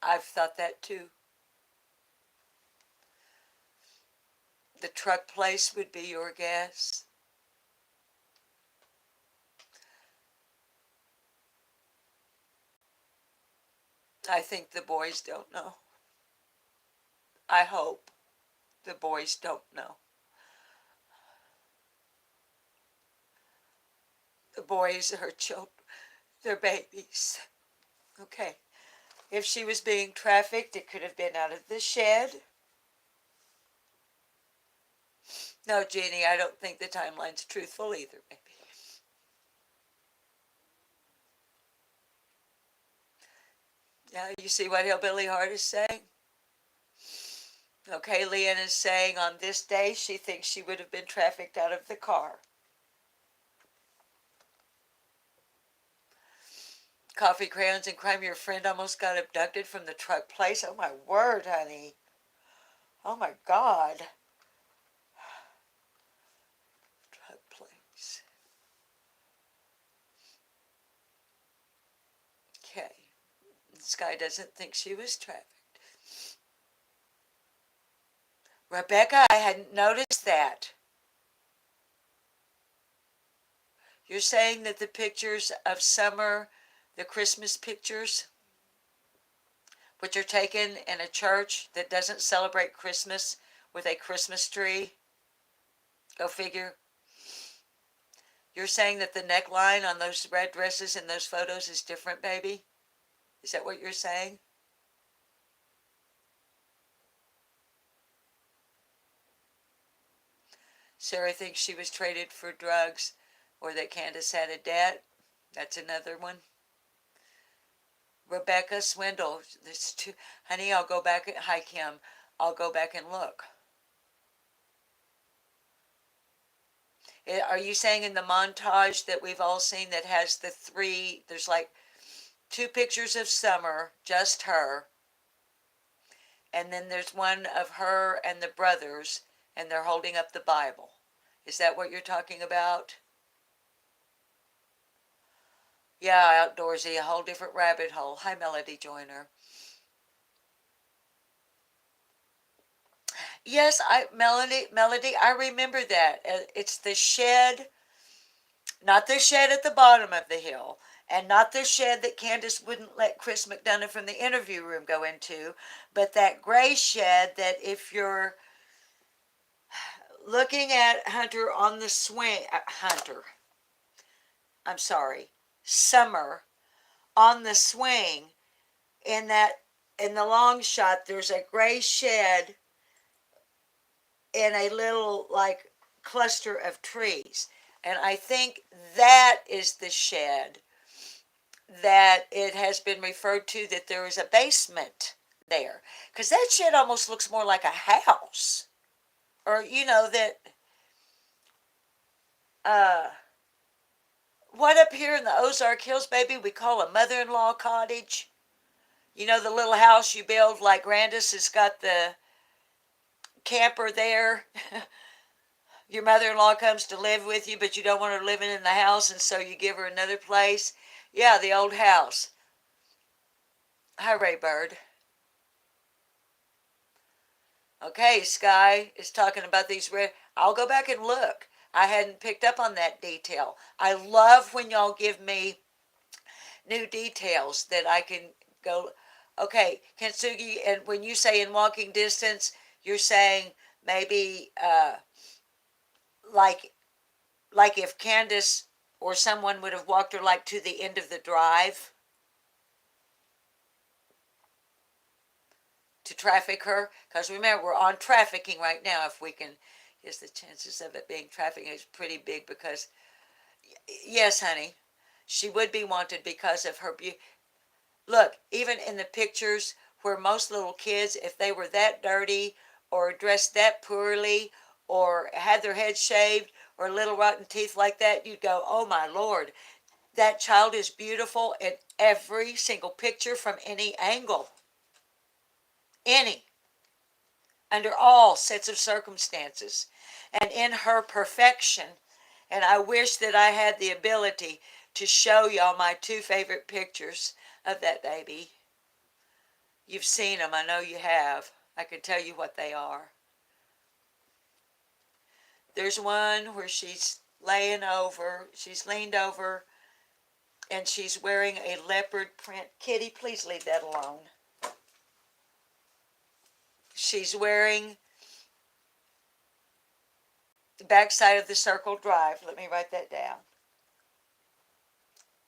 I've thought that too. The truck place would be your guess. I think the boys don't know. I hope the boys don't know. The boys are children. They're babies. Okay. If she was being trafficked, it could have been out of the shed. No, Jeannie, I don't think the timeline's truthful either, baby. Now you see what Hillbilly Heart is saying? Okay, Leanne is saying on this day she thinks she would have been trafficked out of the car. Coffee Crayons and Crime, your friend almost got abducted from the truck place. Oh my word, honey. Oh my God. Truck place. Okay. Sky doesn't think she was trafficked. Rebecca, I hadn't noticed that. You're saying that the pictures of Summer, the Christmas pictures, which are taken in a church that doesn't celebrate Christmas with a Christmas tree, go figure. You're saying that the neckline on those red dresses in those photos is different, baby? Is that what you're saying? Sarah thinks she was traded for drugs or that Candace had a debt. That's another one. Rebecca Swindle. There's two. Honey, I'll go back. Hi, Kim. I'll go back and look. Are you saying in the montage that we've all seen that has the three, there's like 2 pictures of Summer, just her, and then there's one of her and the brothers, and they're holding up the Bible. Is that what you're talking about? Yeah, outdoorsy, a whole different rabbit hole. Hi, Melody Joyner. Yes, Melody, I remember that. It's the shed, not the shed at the bottom of the hill. And not the shed that Candace wouldn't let Chris McDonough from the interview room go into, but that gray shed that if you're looking at Hunter on the swing, Summer on the swing, in the long shot, there's a gray shed in a little like cluster of trees. And I think that is the shed that it has been referred to, that there is a basement there. Because that shed almost looks more like a house. Or, that, what up here in the Ozark Hills, baby, we call a mother-in-law cottage. You know, the little house you build, like Grandis has got the camper there. Your mother-in-law comes to live with you, but you don't want her living in the house, and so you give her another place. Yeah, the old house. Hi, Ray Bird. Okay, Sky is talking about these red. I'll go back and look. I hadn't picked up on that detail. I love when y'all give me new details that I can go. Okay, Kintsugi, and when you say in walking distance, you're saying maybe like if Candace or someone would have walked her like to the end of the drive to traffic her. Because remember, we're on trafficking right now. If we can, yes, the chances of it being trafficking is pretty big because, yes, honey, she would be wanted because of her beauty. Look, even in the pictures where most little kids, if they were that dirty or dressed that poorly or had their head shaved or little rotten teeth like that, you'd go, oh my Lord, that child is beautiful in every single picture from any angle. Any. Under all sets of circumstances. And in her perfection. And I wish that I had the ability to show y'all my two favorite pictures of that baby. You've seen them. I know you have. I can tell you what they are. There's one where she's leaned over, and she's wearing a leopard print. Kitty, please leave that alone. She's wearing the backside of the Circle Drive. Let me write that down.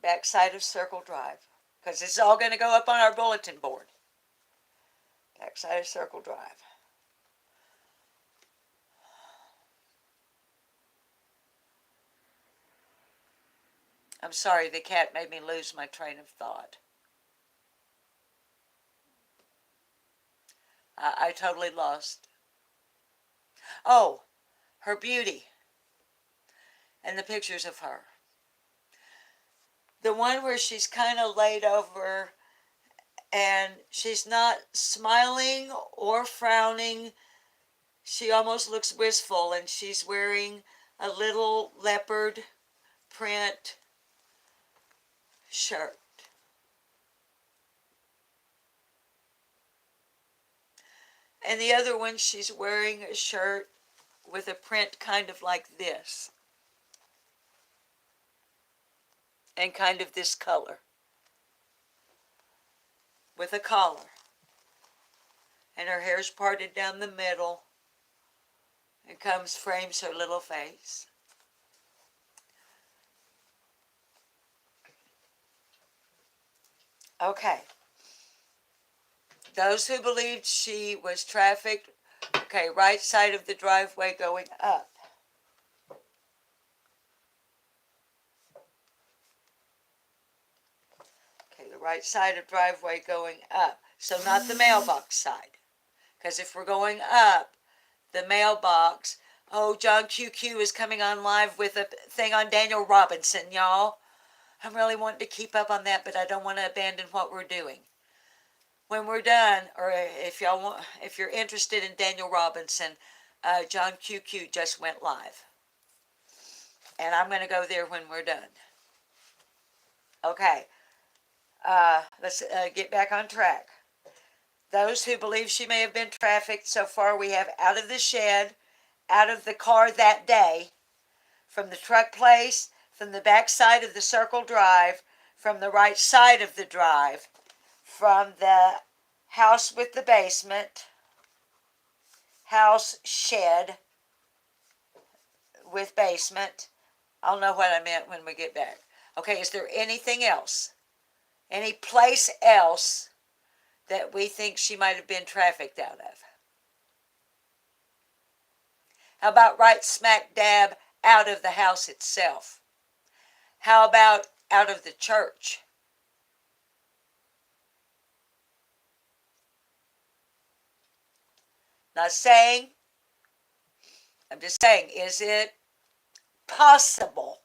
Backside of Circle Drive. Because it's all going to go up on our bulletin board. Backside of Circle Drive. I'm sorry, the cat made me lose my train of thought. I totally lost. Oh, her beauty. And the pictures of her. The one where she's kind of laid over and she's not smiling or frowning. She almost looks wistful, and she's wearing a little leopard print shirt. And the other one, she's wearing a shirt with a print kind of like this. And kind of this color. With a collar. And her hair's parted down the middle. And frames her little face. Okay. Those who believed she was trafficked, okay, right side of the driveway going up. Okay, the right side of driveway going up. So not the mailbox side. Because if we're going up, the mailbox, oh, John QQ is coming on live with a thing on Daniel Robinson, y'all. I'm really wanting to keep up on that, but I don't want to abandon what we're doing. When we're done, or if you're interested in Daniel Robinson, John QQ just went live. And I'm going to go there when we're done. Okay. Let's get back on track. Those who believe she may have been trafficked, so far we have out of the shed, out of the car that day, from the truck place, from the back side of the Circle Drive, from the right side of the drive, from the house with the basement, house shed with basement. I'll know what I meant when we get back. Okay, is there anything else? Any place else that we think she might have been trafficked out of? How about right smack dab out of the house itself? How about out of the church? Not saying, I'm just saying, is it possible?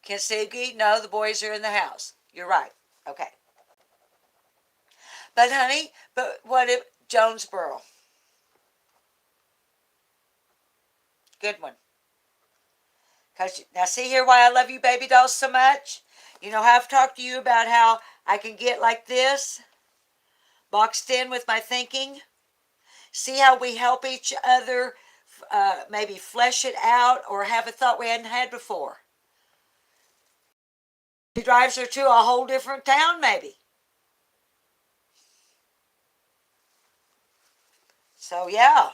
Kintsugi, no, the boys are in the house. You're right. Okay. But honey, but what if Jonesboro? Good one. Cause now see here why I love you baby dolls so much? You know how I've talked to you about how I can get like this, boxed in with my thinking? See how we help each other maybe flesh it out or have a thought we hadn't had before. She drives her to a whole different town maybe. So yeah,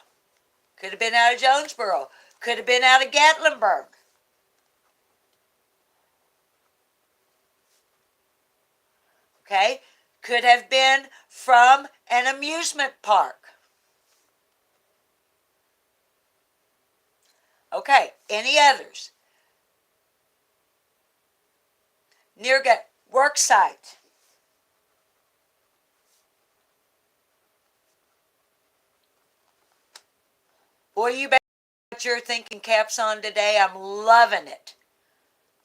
could have been out of Jonesboro. Could have been out of Gatlinburg. Okay, could have been from an amusement park. Okay, any others? Near work site. Boy, you bet you're thinking caps on today. I'm loving it.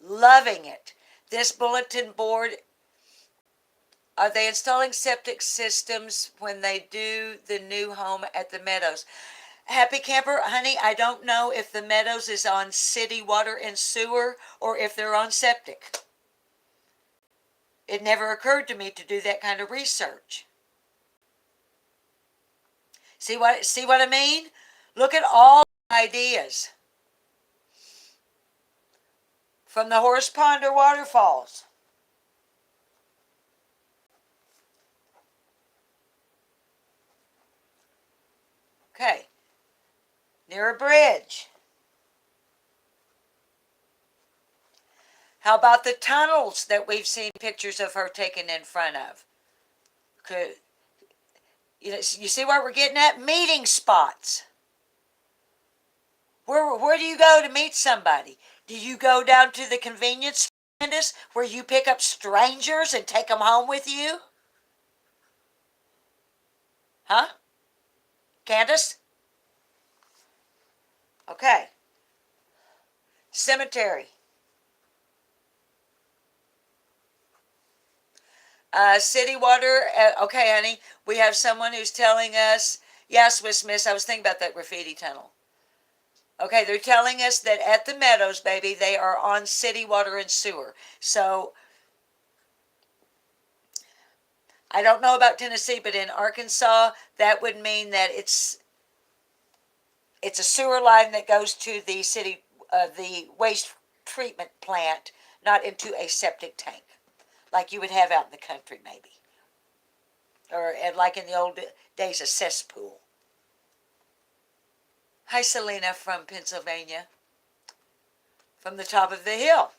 Loving it. This bulletin board, are they installing septic systems when they do the new home at the Meadows? Happy Camper, honey, I don't know if the Meadows is on city water and sewer or if they're on septic. It never occurred to me to do that kind of research. See what I mean? Look at all the ideas. From the Horse Pond or waterfalls. Okay. Near a bridge. How about the tunnels that we've seen pictures of her taken in front of? Could, you see where we're getting at? Meeting spots. Where do you go to meet somebody? Do you go down to the convenience store where you pick up strangers and take them home with you? Huh? Candace? Okay. Cemetery. City water. Okay, honey. We have someone who's telling us, yes, Swiss Miss, I was thinking about that graffiti tunnel. Okay, they're telling us that at the Meadows, baby, they are on city water and sewer. So, I don't know about Tennessee, but in Arkansas, that would mean that it's a sewer line that goes to the city, the waste treatment plant, not into a septic tank, like you would have out in the country, maybe. Or like in the old days, a cesspool. Hi, Selena from Pennsylvania. From the top of the hill.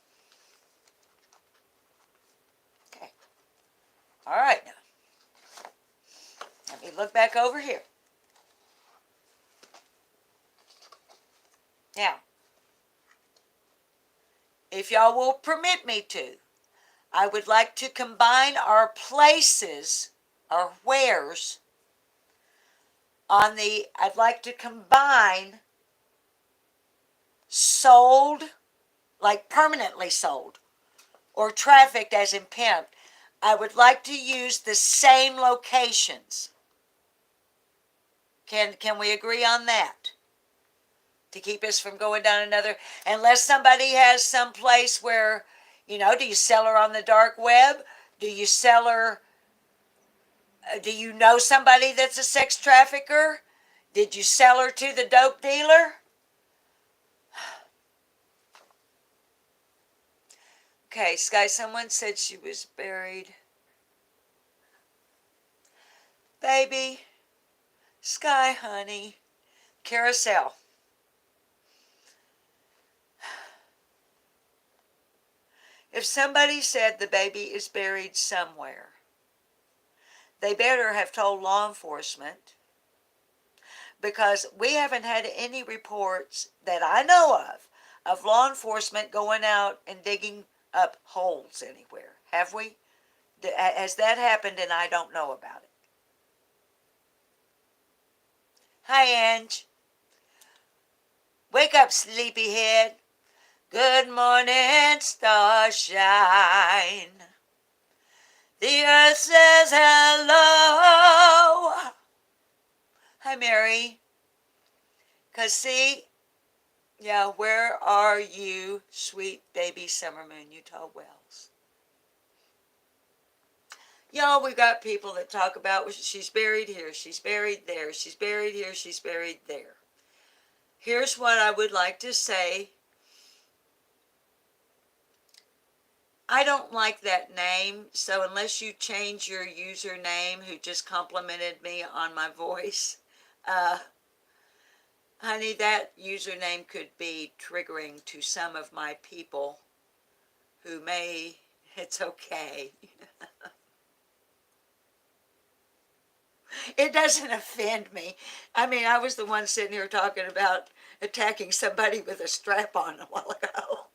Okay. All right, now. Let me look back over here. Now, if y'all will permit me to, I would like to combine our places, our wheres, I'd like to combine sold, like permanently sold, or trafficked as in pimped. I would like to use the same locations. Can we agree on that? To keep us from going down another, unless somebody has some place where, do you sell her on the dark web? Do you sell her, do you know somebody that's a sex trafficker? Did you sell her to the dope dealer? Okay, Sky, someone said she was buried. Baby, Sky, honey, Carousel. If somebody said the baby is buried somewhere, they better have told law enforcement, because we haven't had any reports that I know of law enforcement going out and digging up holes anywhere. Have we? Has that happened and I don't know about it? Hi, Ange. Wake up, sleepyhead. Good morning, starshine. The earth says hello. Hi, Mary. 'Cause see, yeah, where are you, sweet baby summer moon, Utah Wells? Y'all, we got people that talk about she's buried here, she's buried there, she's buried here, she's buried there. Here's what I would like to say. I don't like that name, so unless you change your username, who just complimented me on my voice, honey, that username could be triggering to some of my people who may, it's okay. It doesn't offend me. I mean, I was the one sitting here talking about attacking somebody with a strap on a while ago.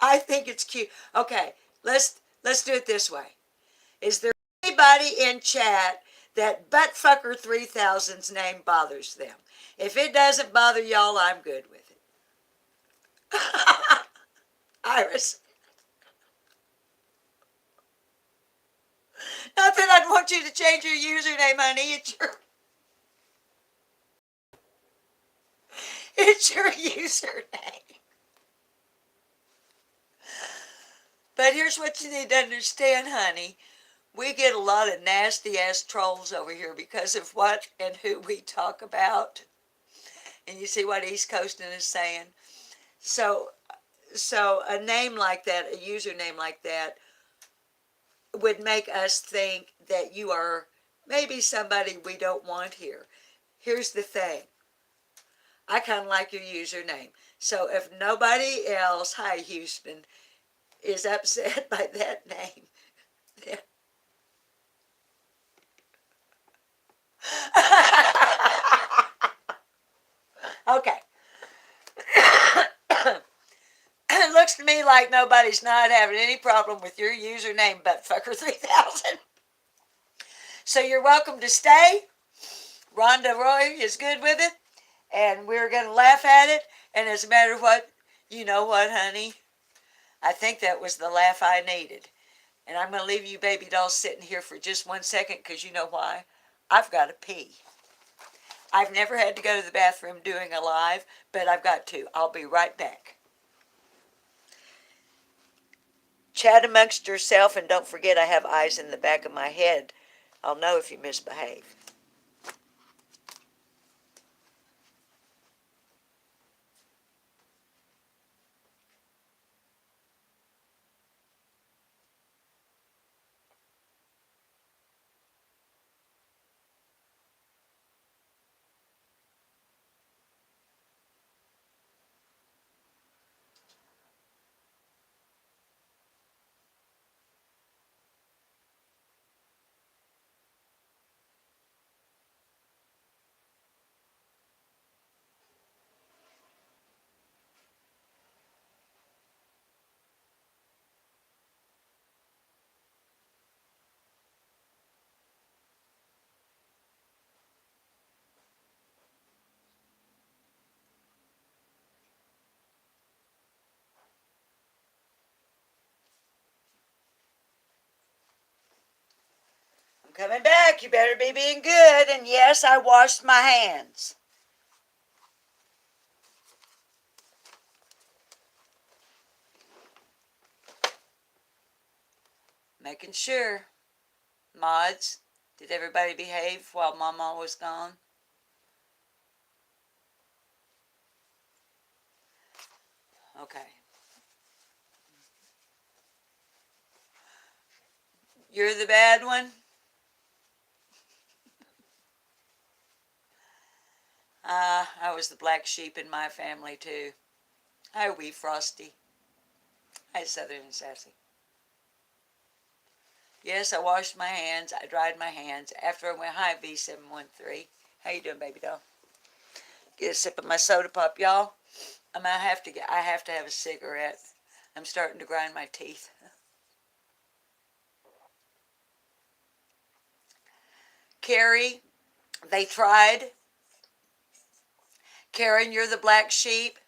I think it's cute. Okay, let's do it this way. Is there anybody in chat that Buttfucker 3000's name bothers them? If it doesn't bother y'all, I'm good with it. Iris. Not that I'd want you to change your username, honey. It's your username. But here's what you need to understand, honey. We get a lot of nasty ass trolls over here because of what and who we talk about. And you see what East Coastin is saying. So a name like that, a username like that, would make us think that you are maybe somebody we don't want here. Here's the thing. I kind of like your username. So if nobody else, hi Houston, is upset by that name, then okay. It looks to me like nobody's not having any problem with your username, Buttfucker3000. So you're welcome to stay. Rhonda Roy is good with it, and we're going to laugh at it. And as a matter of what, you know what, honey? I think that was the laugh I needed. And I'm going to leave you baby dolls sitting here for just 1 second, because you know why? I've got to pee. I've never had to go to the bathroom doing a live, but I've got to. I'll be right back. Chat amongst yourself, and don't forget I have eyes in the back of my head. I'll know if you misbehave. I'm coming back. You better be being good. And yes, I washed my hands. Making sure. Mods, did everybody behave while Mama was gone? Okay. You're the bad one? I was the black sheep in my family, too. Hi, wee Frosty. Hi, Southern and Sassy. Yes, I washed my hands. I dried my hands after I went. Hi, V713. How you doing, baby doll? Get a sip of my soda pop, y'all. I have to have a cigarette. I'm starting to grind my teeth. Carrie, they tried. Karen, you're the black sheep.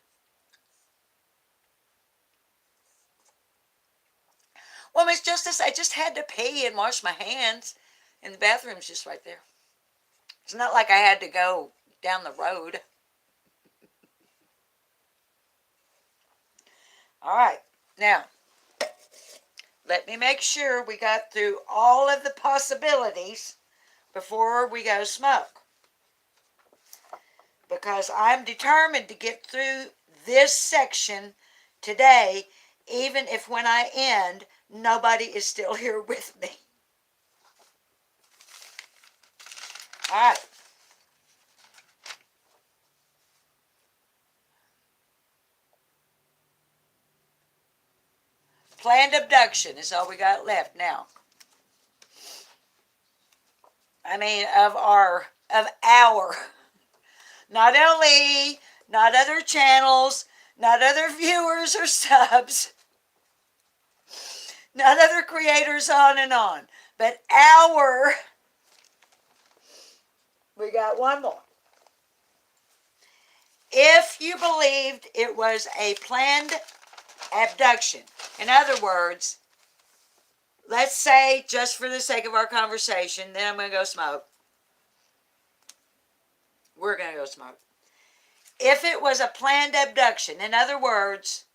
Well, Miss Justice, I just had to pee and wash my hands. And the bathroom's just right there. It's not like I had to go down the road. All right. Now, let me make sure we got through all of the possibilities before we go smoke. Because I'm determined to get through this section today, even if when I end, nobody is still here with me. All right. Planned abduction is all we got left now. I mean, of our, not only, not other channels, not other viewers or subs, not other creators, on, but our, we got one more. If you believed it was a planned abduction, in other words, let's say, just for the sake of our conversation, then I'm going to go smoke. We're going to go smoke. If it was a planned abduction, in other words,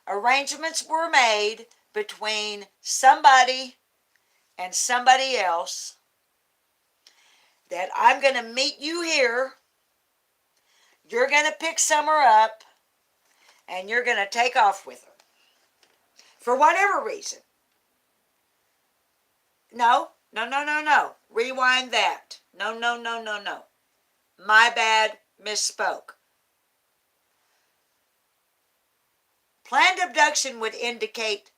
arrangements were made between somebody and somebody else that I'm going to meet you here, you're going to pick Summer up, and you're going to take off with her. For whatever reason. No. Rewind that. No. My bad, misspoke. Planned abduction would indicate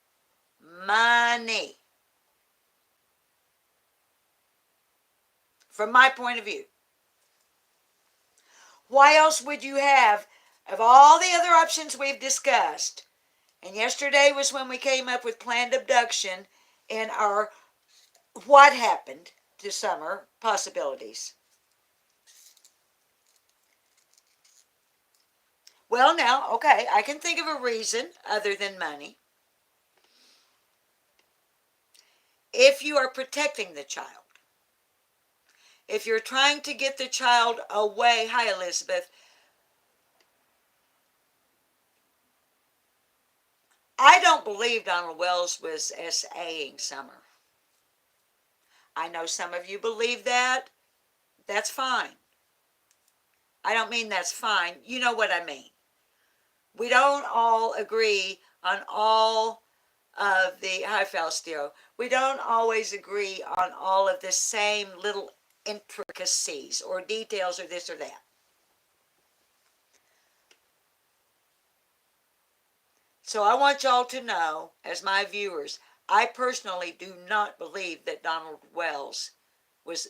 money. From my point of view. Why else would you have, of all the other options we've discussed, and yesterday was when we came up with planned abduction in our what happened to Summer possibilities. Well, now, okay, I can think of a reason other than money. If you are protecting the child, if you're trying to get the child away, hi Elizabeth, I don't believe Donald Wells was SAing Summer. I know some of you believe that. That's fine. I don't mean that's fine. You know what I mean. We don't all agree on all of the, hi Faustio, we don't always agree on all of the same little intricacies or details or this or that. So I want y'all to know, as my viewers, I personally do not believe that Donald Wells was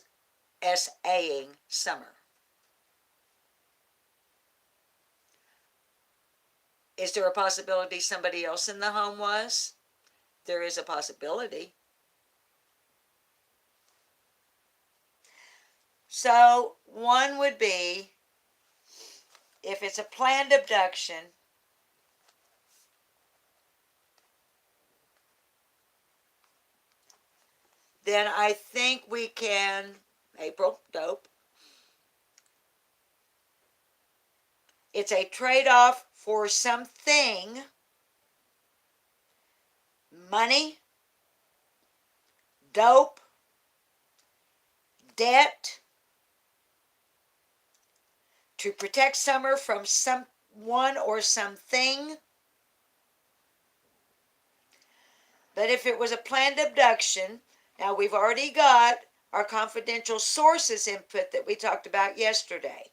SAing Summer. Is there a possibility somebody else in the home was? There is a possibility. So one would be, if it's a planned abduction, then I think we can, April, dope. It's a trade-off for something, money, dope, debt, to protect Summer from someone or something. But if it was a planned abduction, Now, we've already got our confidential sources input that we talked about yesterday.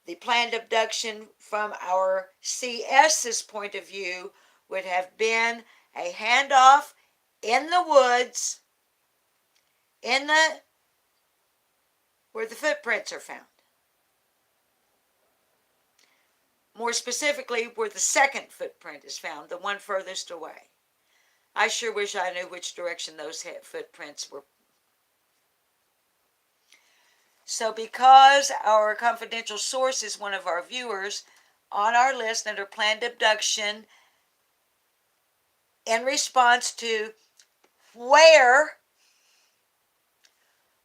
The planned abduction from our CS's point of view would have been a handoff in the woods, in the where the footprints are found. More specifically, where the second footprint is found, the one furthest away. I sure wish I knew which direction those footprints were. So because our confidential source is one of our viewers, on our list under planned abduction, in response to where,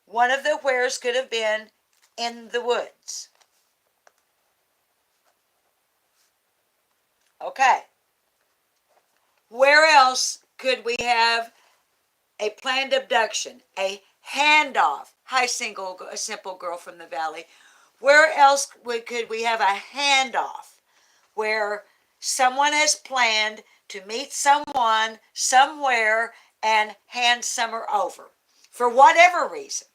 one of the wheres could have been in the woods. Okay. Where else could we have a planned abduction, a handoff? Hi, a simple girl from the valley. Where else could we have a handoff where someone has planned to meet someone somewhere and hand Summer over for whatever reason?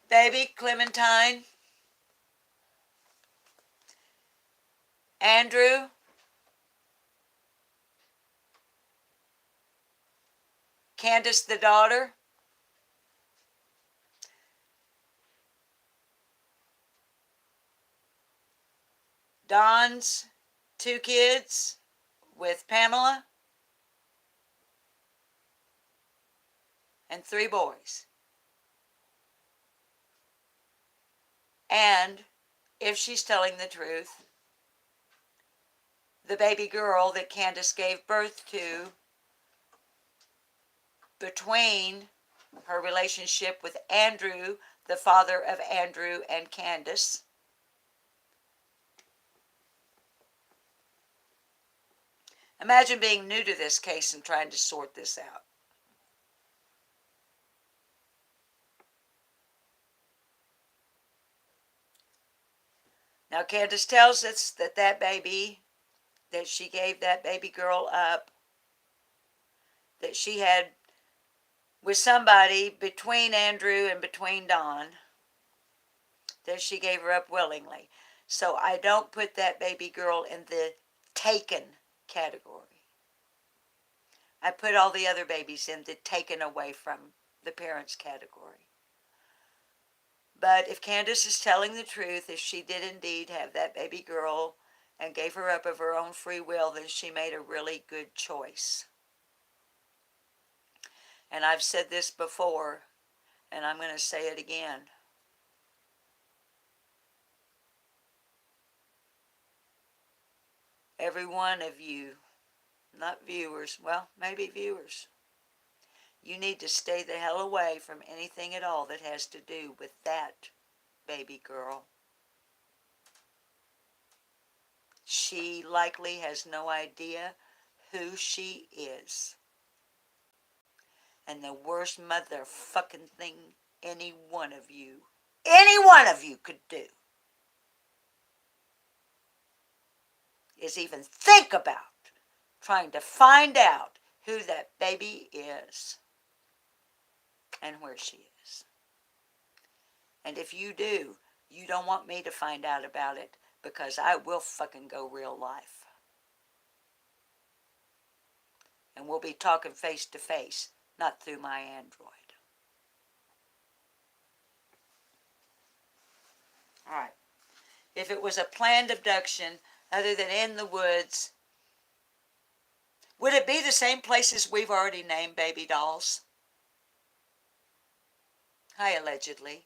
Baby, Clementine, Andrew, Candace the daughter, Don's 2 kids with Pamela, and 3 boys. And if she's telling the truth, the baby girl that Candace gave birth to between her relationship with Andrew, the father of Andrew and Candace. Imagine being new to this case and trying to sort this out. Now, Candace tells us that that she gave that baby girl up, that she had with somebody between Andrew and between Don, that she gave her up willingly. So I don't put that baby girl in the taken category. I put all the other babies in the taken away from the parents category. But if Candace is telling the truth, if she did indeed have that baby girl and gave her up of her own free will, then she made a really good choice. And I've said this before, and I'm going to say it again. Every one of you, not viewers, well, maybe viewers, you need to stay the hell away from anything at all that has to do with that baby girl. She likely has no idea who she is. And the worst motherfucking thing any one of you could do is even think about trying to find out who that baby is and where she is. And if you do, you don't want me to find out about it, because I will fucking go real life. And we'll be talking face to face, not through my Android. All right. If it was a planned abduction other than in the woods, would it be the same places we've already named baby dolls? Hi, allegedly.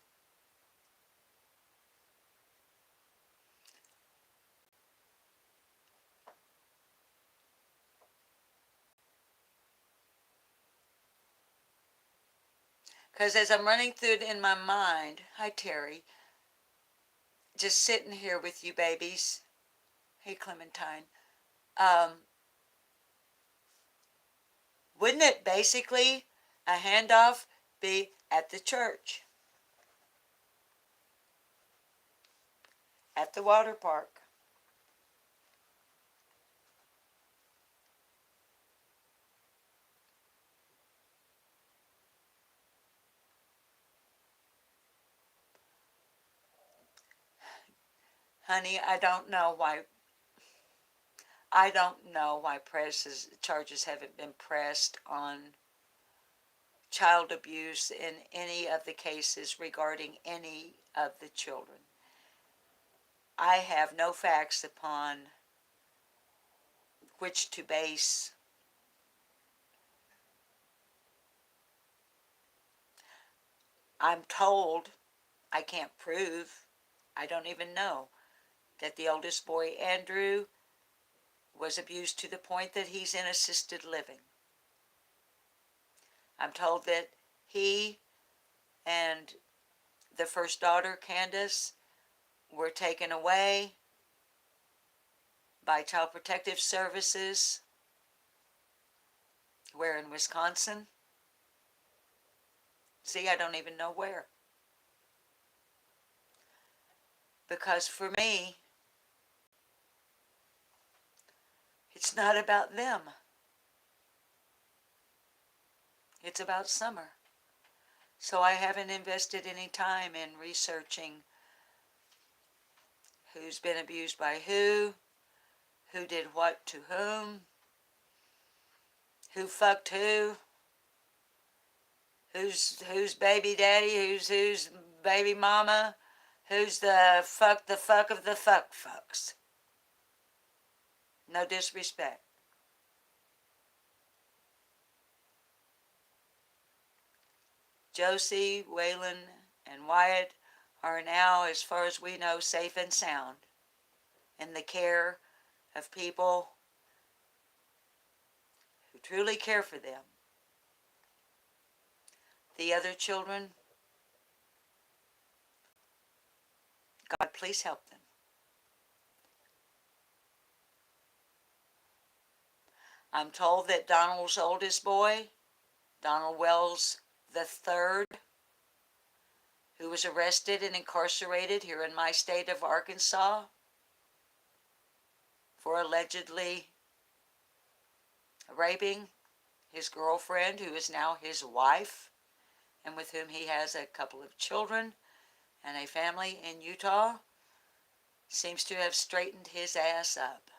Because as I'm running through it in my mind, hi, Terry, just sitting here with you babies. Hey, Clementine. Wouldn't it basically, a handoff, be at the church? At the water park? Honey, I don't know why charges haven't been pressed on child abuse in any of the cases regarding any of the children. I have no facts upon which to base I'm told, I can't prove, I don't even know, that the oldest boy, Andrew, was abused to the point that he's in assisted living. I'm told that he and the first daughter, Candace, were taken away by Child Protective Services. Where, in Wisconsin? See, I don't even know where. Because for me, it's not about them. It's about Summer. So I haven't invested any time in researching who's been abused by who did what to who fucked who's baby daddy, who's baby mama, who's the fuck of the fucks. No disrespect. Josie, Waylon, and Wyatt are now, as far as we know, safe and sound in the care of people who truly care for them. The other children, God, please help them. I'm told that Donald's oldest boy, Donald Wells III, who was arrested and incarcerated here in my state of Arkansas for allegedly raping his girlfriend, who is now his wife, and with whom he has a couple of children and a family in Utah, seems to have straightened his ass up.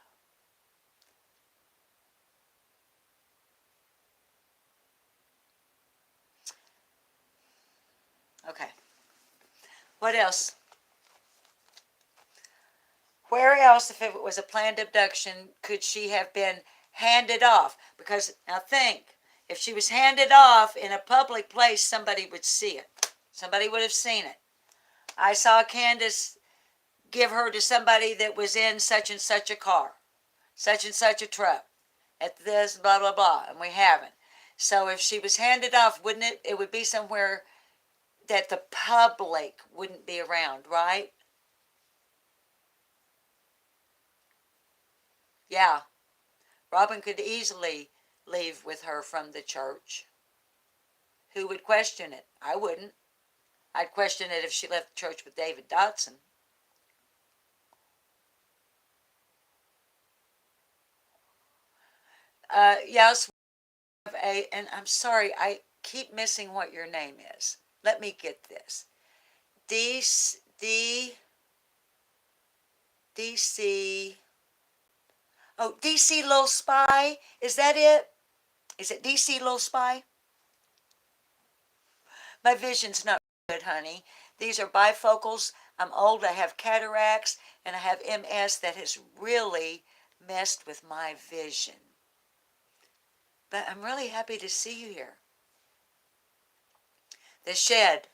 Okay. What else? Where else, if it was a planned abduction, could she have been handed off? Because, now think, if she was handed off in a public place, somebody would see it. Somebody would have seen it. I saw Candace give her to somebody that was in such and such a car, such and such a truck, at this, blah, blah, blah, and we haven't. So if she was handed off, wouldn't it? It would be somewhere that the public wouldn't be around, right? Yeah. Robin could easily leave with her from the church. Who would question it? I wouldn't. I'd question it if she left the church with David Dotson. Yes, and I'm sorry, I keep missing what your name is. Let me get this. DC. Oh, DC Little Spy. Is that it? Is it DC Little Spy? My vision's not good, honey. These are bifocals. I'm old. I have cataracts, and I have MS that has really messed with my vision. But I'm really happy to see you here. The shed.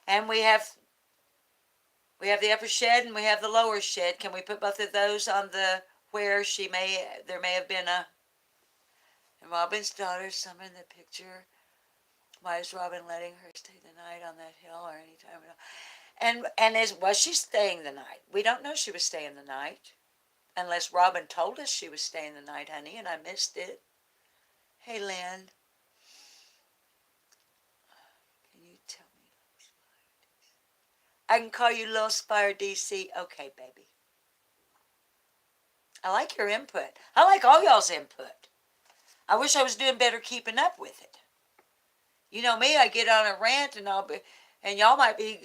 And we have the upper shed and we have the lower shed. Can we put both of those on the where there may have been a, and Robin's daughter, Summer in the picture. Why is Robin letting her stay the night on that hill or any time at all? And was she staying the night? We don't know she was staying the night. Unless Robin told us she was staying the night, honey, and I missed it. Hey, Lynn. Can you tell me? I can call you Little Spire DC. Okay, baby. I like your input. I like all y'all's input. I wish I was doing better keeping up with it. You know me, I get on a rant and And y'all might be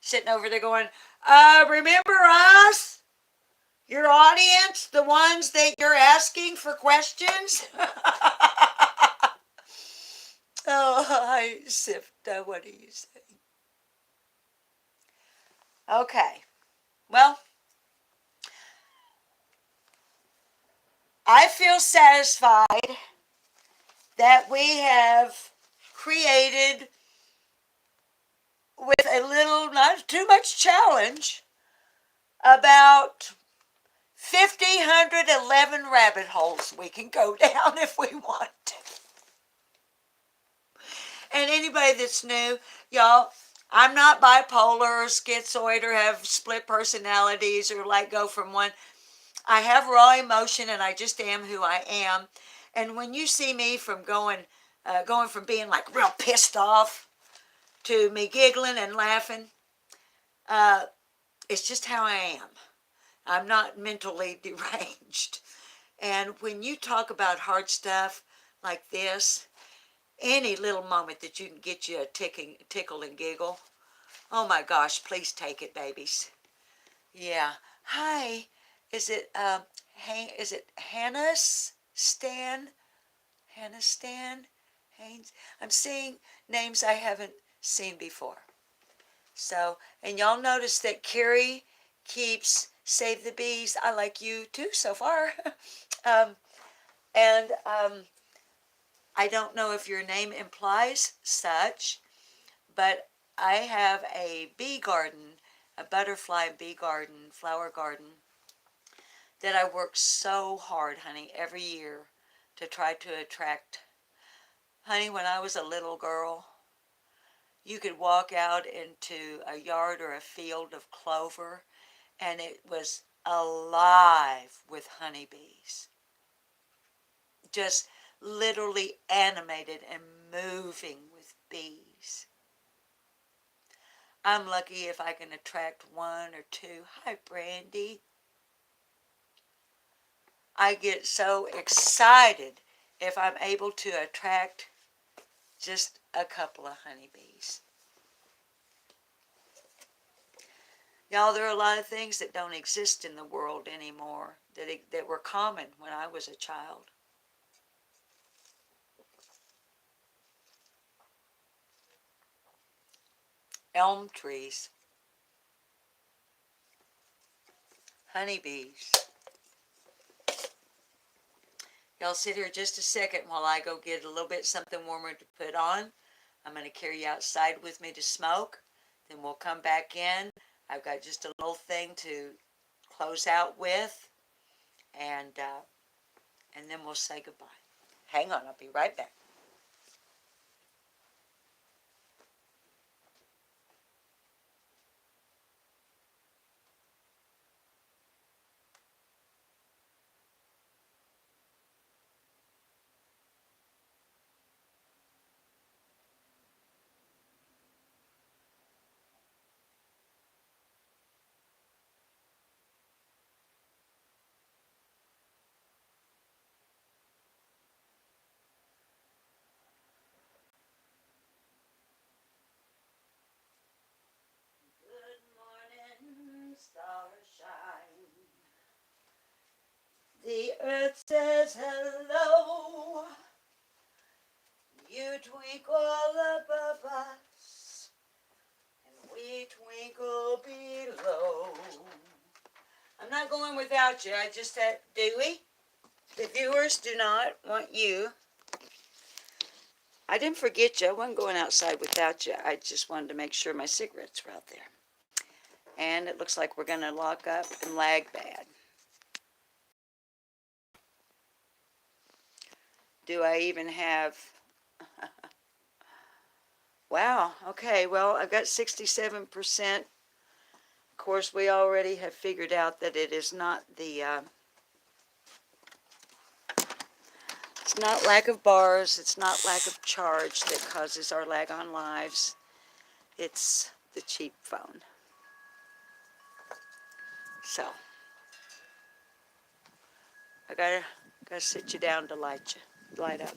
sitting over there going, remember us? Your audience, the ones that you're asking for questions? Oh, hi, Sifta, what do you say? Okay, well, I feel satisfied that we have created, with a little, not too much challenge, about 1,511 rabbit holes we can go down if we want to. And anybody that's new, y'all, I'm not bipolar or schizoid or have split personalities or like go from one. I have raw emotion and I just am who I am. And when you see me from going from being like real pissed off to me giggling and laughing, it's just how I am. I'm not mentally deranged. And when you talk about hard stuff like this, any little moment that you can get you a tickle and giggle, oh my gosh, please take it, babies. Yeah. Hi. Is it Hannah's Stan? Hannah Stan? Haynes? I'm seeing names I haven't seen before. So, and y'all notice that Carrie keeps Save the Bees. I like you too so far. um, and I don't know if your name implies such, but I have a bee garden, a butterfly bee garden, flower garden, that I work so hard, honey, every year to try to attract. Honey, when I was a little girl, you could walk out into a yard or a field of clover, and it was alive with honeybees. Just literally animated and moving with bees. I'm lucky if I can attract one or two. Hi, Brandy. I get so excited if I'm able to attract just a couple of honeybees. Y'all, there are a lot of things that don't exist in the world anymore that were common when I was a child. Elm trees, honeybees. Y'all sit here just a second while I go get a little bit something warmer to put on. I'm going to carry you outside with me to smoke. Then we'll come back in. I've got just a little thing to close out with. And then we'll say goodbye. Hang on, I'll be right back. Good morning, starshine. The earth says hello. You twinkle above us, and we twinkle below. I'm not going without you. I just said, do we? The viewers do not want you. I didn't forget you. I wasn't going outside without you. I just wanted to make sure my cigarettes were out there. And it looks like we're going to lock up and lag bad. Do I even have... Wow, okay, well, I've got 67%. Of course, we already have figured out that it is not the... it's not lack of bars, it's not lack of charge that causes our lag on lives. It's the cheap phone. So, I gotta sit you down to light up.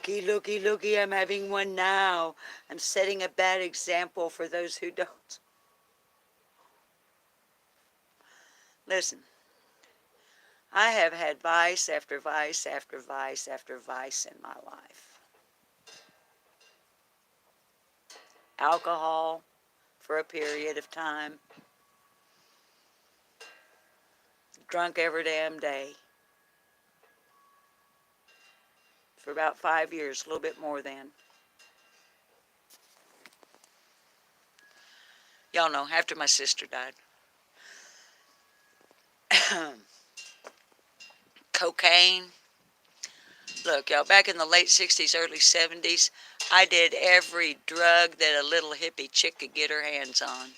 Looky, looky, looky, I'm having one now. I'm setting a bad example for those who don't. Listen, I have had vice after vice after vice after vice in my life. Alcohol for a period of time. Drunk every damn day. For about 5 years, a little bit more than. Y'all know, after my sister died. Cocaine. Look, y'all, back in the late 60s, early 70s, I did every drug that a little hippie chick could get her hands on.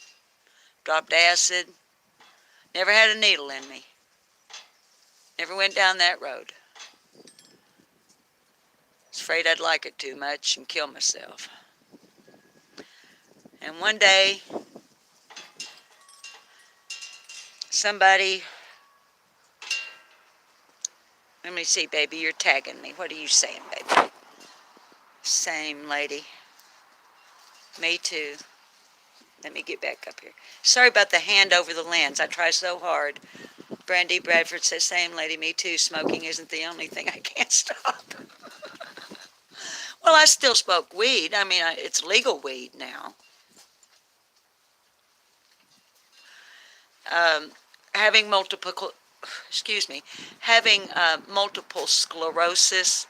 Dropped acid. Never had a needle in me. Never went down that road. Was afraid I'd like it too much and kill myself. And one day, somebody, let me see, baby, you're tagging me. What are you saying, baby? Same lady. Me too. Let me get back up here. Sorry about the hand over the lens. I try so hard. Brandy Bradford says, same lady, me too. Smoking isn't the only thing I can't stop. Well, I still smoke weed. I mean, it's legal weed now. Having having multiple sclerosis,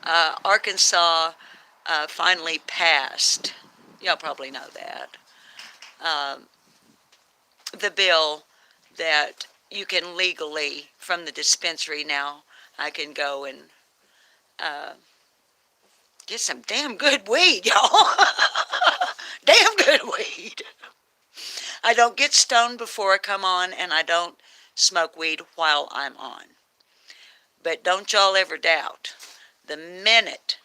Arkansas finally passed. Y'all probably know that. The bill that you can legally, from the dispensary now, I can go and get some damn good weed, y'all. Damn good weed. I don't get stoned before I come on, and I don't smoke weed while I'm on. But don't y'all ever doubt, the minute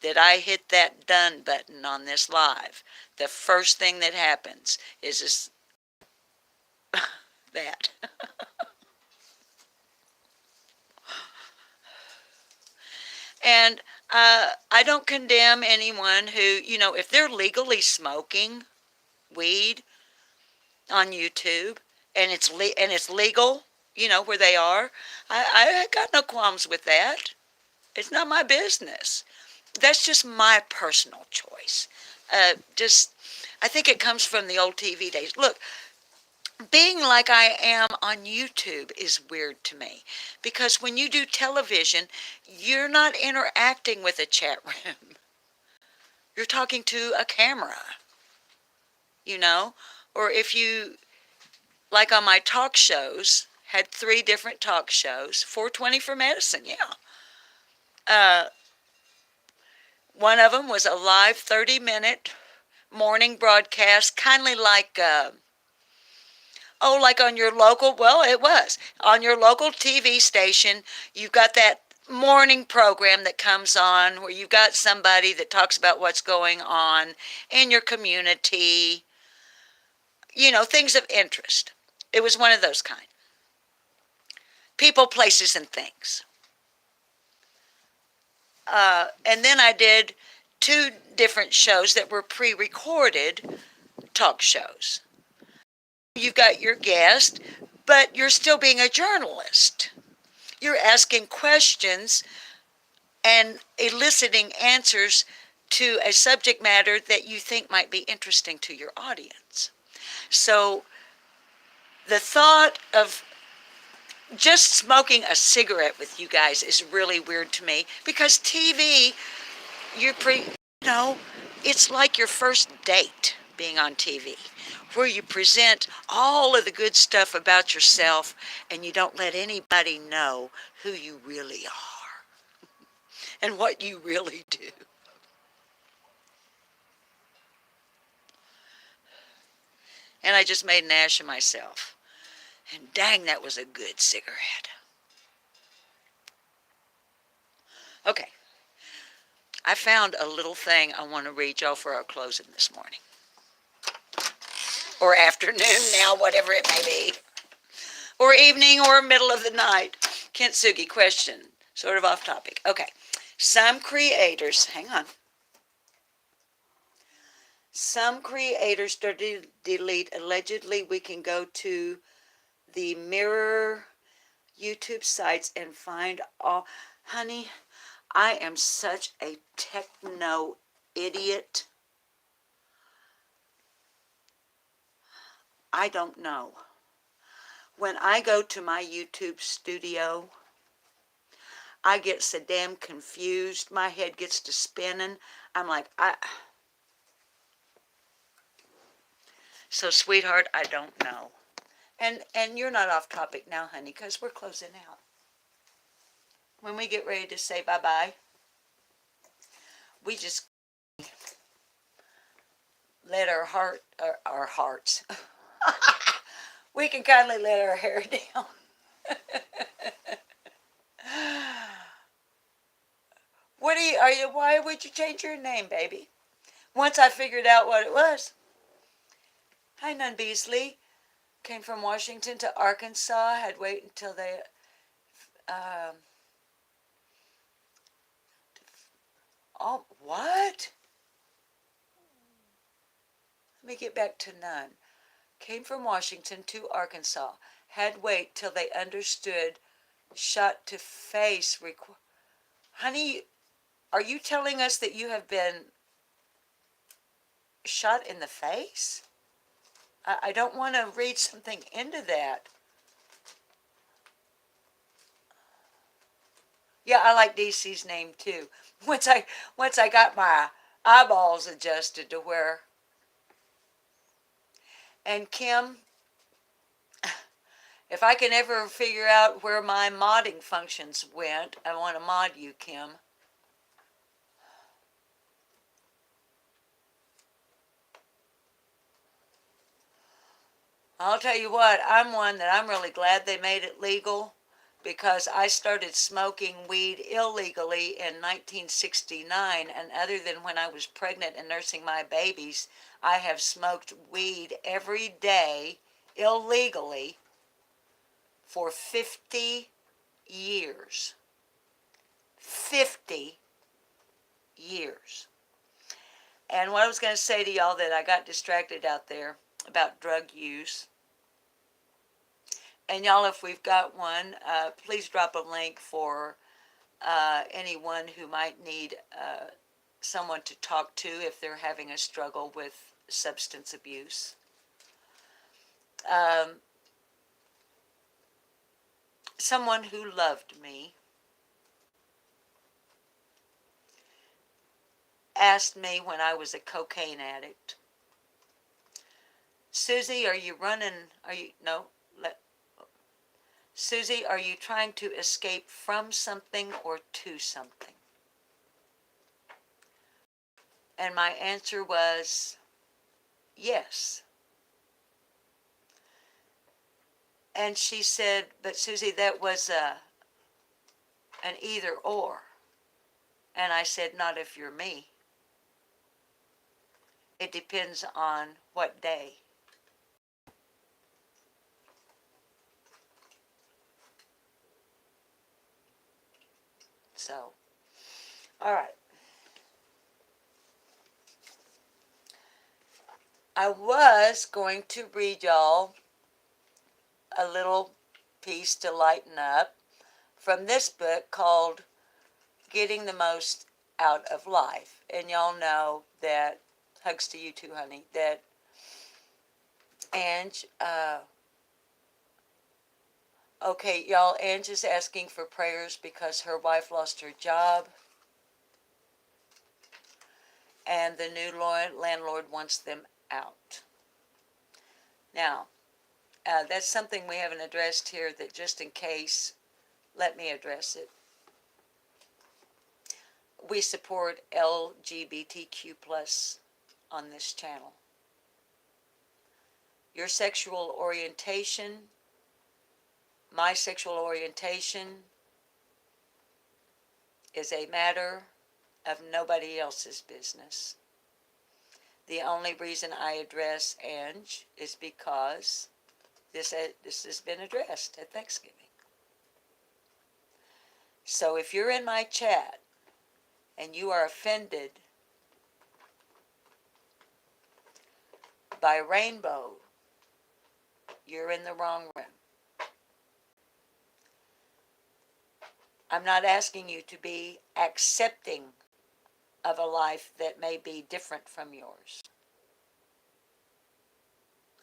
that I hit that done button on this live, the first thing that happens is this, that. And I don't condemn anyone who, if they're legally smoking weed on YouTube and it's legal, where they are, I got no qualms with that. It's not my business. That's just my personal choice. I think it comes from the old TV days. Look, being like I am on YouTube is weird to me, because when you do television, you're not interacting with a chat room. You're talking to a camera, or if you, like on my talk shows, had 3 different talk shows, 420 for medicine, yeah. One of them was a live 30-minute morning broadcast, kindly like, like on your local, well, it was. On your local TV station, you've got that morning program that comes on where you've got somebody that talks about what's going on in your community, things of interest. It was one of those kind. People, places, and things. And then I did 2 different shows that were pre-recorded talk shows. You've got your guest, but you're still being a journalist. You're asking questions and eliciting answers to a subject matter that you think might be interesting to your audience. So the thought of just smoking a cigarette with you guys is really weird to me, because TV, it's like your first date being on TV, where you present all of the good stuff about yourself and you don't let anybody know who you really are and what you really do. And I just made an ash of myself. And dang, that was a good cigarette. Okay. I found a little thing I want to read y'all for our closing this morning. Or afternoon now, whatever it may be. Or evening or middle of the night. Kintsugi question, sort of off topic. Okay. Some creators, hang on. Some creators delete. Allegedly, we can go to the mirror YouTube sites and find all. Honey, I am such a techno idiot. I don't know. When I go to my YouTube studio, I get so damn confused. My head gets to spinning. I'm like, So, sweetheart, I don't know. And you're not off topic now, honey, because we're closing out. When we get ready to say bye-bye, we just let our hearts, we can kindly let our hair down. Why would you change your name, baby? Once I figured out what it was. Hi, Nun Beasley. Came from Washington to Arkansas. Had wait until they, oh, what? Let me get back to Nun. Came from Washington to Arkansas. Had wait till they understood shot to face. Honey, are you telling us that you have been shot in the face? I don't want to read something into that. Yeah, I like DC's name too. Once I got my eyeballs adjusted to where. And Kim, if I can ever figure out where my modding functions went, I want to mod you, Kim. I'll tell you what, I'm one that I'm really glad they made it legal, because I started smoking weed illegally in 1969, and other than when I was pregnant and nursing my babies, I have smoked weed every day illegally for 50 years. 50 years. And what I was going to say to y'all, that I got distracted out there about drug use. And y'all, if we've got one, please drop a link for anyone who might need someone to talk to if they're having a struggle with substance abuse. Someone who loved me asked me when I was a cocaine addict, Susie, are you running, Susie, are you trying to escape from something or to something? And my answer was yes. And she said, but Susie, that was an either or. And I said, not if you're me. It depends on what day. So, all right. I was going to read y'all a little piece to lighten up from this book called Getting the Most Out of Life. And y'all know that, hugs to you too, honey, that Ange, okay, y'all, Ange is asking for prayers because her wife lost her job and the new landlord wants them out. Now, that's something we haven't addressed here, that just in case, let me address it. We support LGBTQ plus on this channel. Your sexual orientation, my sexual orientation, is a matter of nobody else's business. The only reason I address Ange is because this has been addressed at Thanksgiving. So if you're in my chat and you are offended by rainbow, you're in the wrong room. I'm not asking you to be accepting of a life that may be different from yours.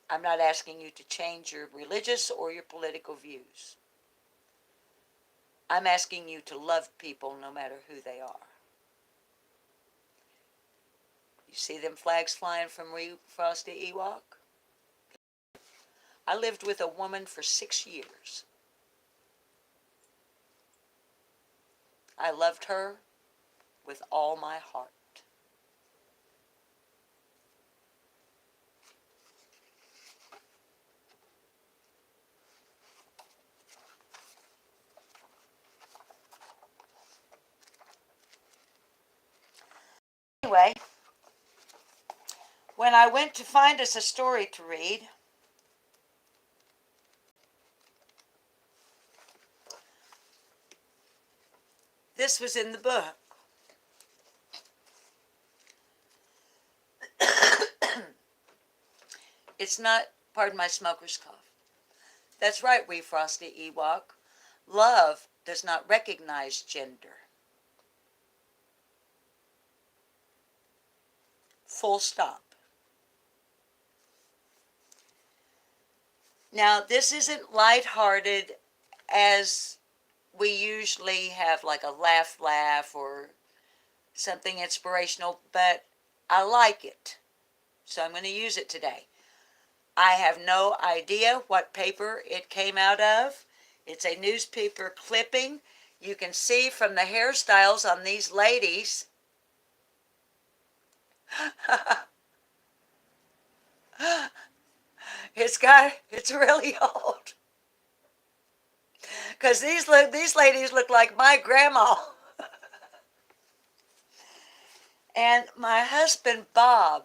I'm not asking you to change your religious or your political views. I'm asking you to love people no matter who they are. You see them flags flying from Frosty Ewok? I lived with a woman for 6 years. I loved her with all my heart. Anyway, when I went to find us a story to read, this was in the book. It's not, pardon my smoker's cough. That's right, wee Frosty Ewok. Love does not recognize gender. Full stop. Now, this isn't lighthearted as we usually have, like a laugh or something inspirational, but I like it. So I'm going to use it today. I have no idea what paper it came out of. It's a newspaper clipping. You can see from the hairstyles on these ladies. It's really old. Because these ladies look like my grandma. And my husband, Bob,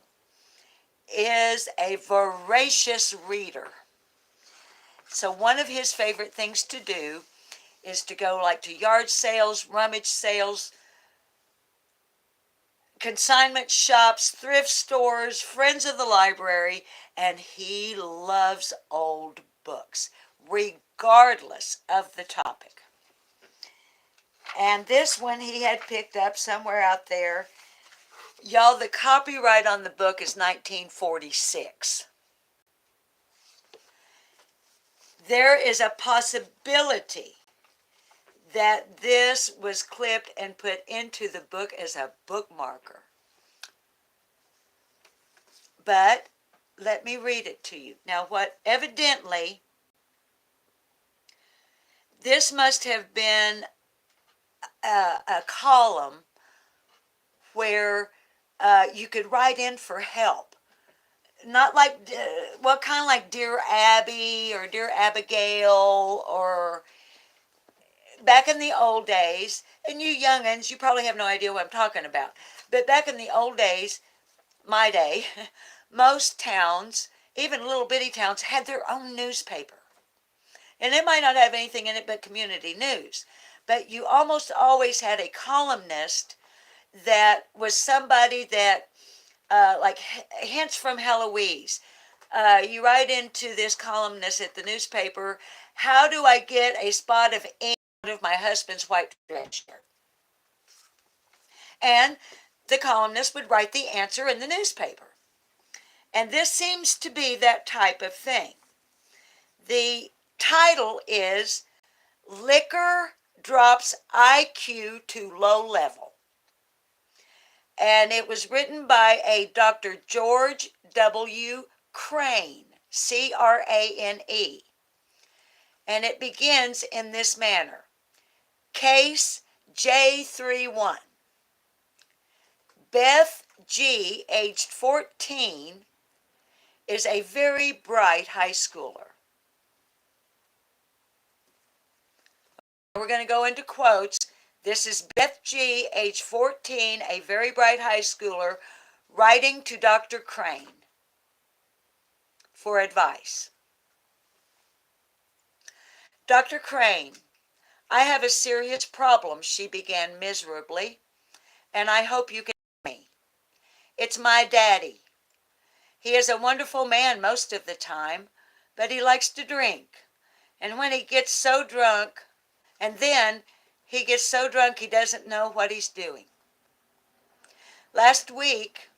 is a voracious reader. So one of his favorite things to do is to go like to yard sales, rummage sales, consignment shops, thrift stores, friends of the library, and he loves old books, regardless of the topic. And this one he had picked up somewhere out there. Y'all, the copyright on the book is 1946. There is a possibility that this was clipped and put into the book as a bookmarker. But let me read it to you. Now, what evidently, this must have been a column where you could write in for help. Not like, well, kind of like Dear Abby or Dear Abigail, or back in the old days, and you youngins, you probably have no idea what I'm talking about, but back in the old days, my day, most towns, even little bitty towns, had their own newspaper. And it might not have anything in it but community news. But you almost always had a columnist that was somebody that, like hints from Heloise. You write into this columnist at the newspaper, how do I get a spot of ink out of my husband's white dress shirt? And the columnist would write the answer in the newspaper. And this seems to be that type of thing. The title is Liquor Drops IQ to Low Level. And it was written by a Dr. George W. Crane, C-R-A-N-E. And it begins in this manner. Case J31. Beth G., aged 14, is a very bright high schooler. We're going to go into quotes. This is Beth G., age 14, a very bright high schooler, writing to Dr. Crane for advice. Dr. Crane, I have a serious problem, she began miserably. and I hope you can hear me. It's my daddy. He is a wonderful man most of the time, but he likes to drink. And when he gets so drunk, and then he gets so drunk he doesn't know what he's doing. Last week,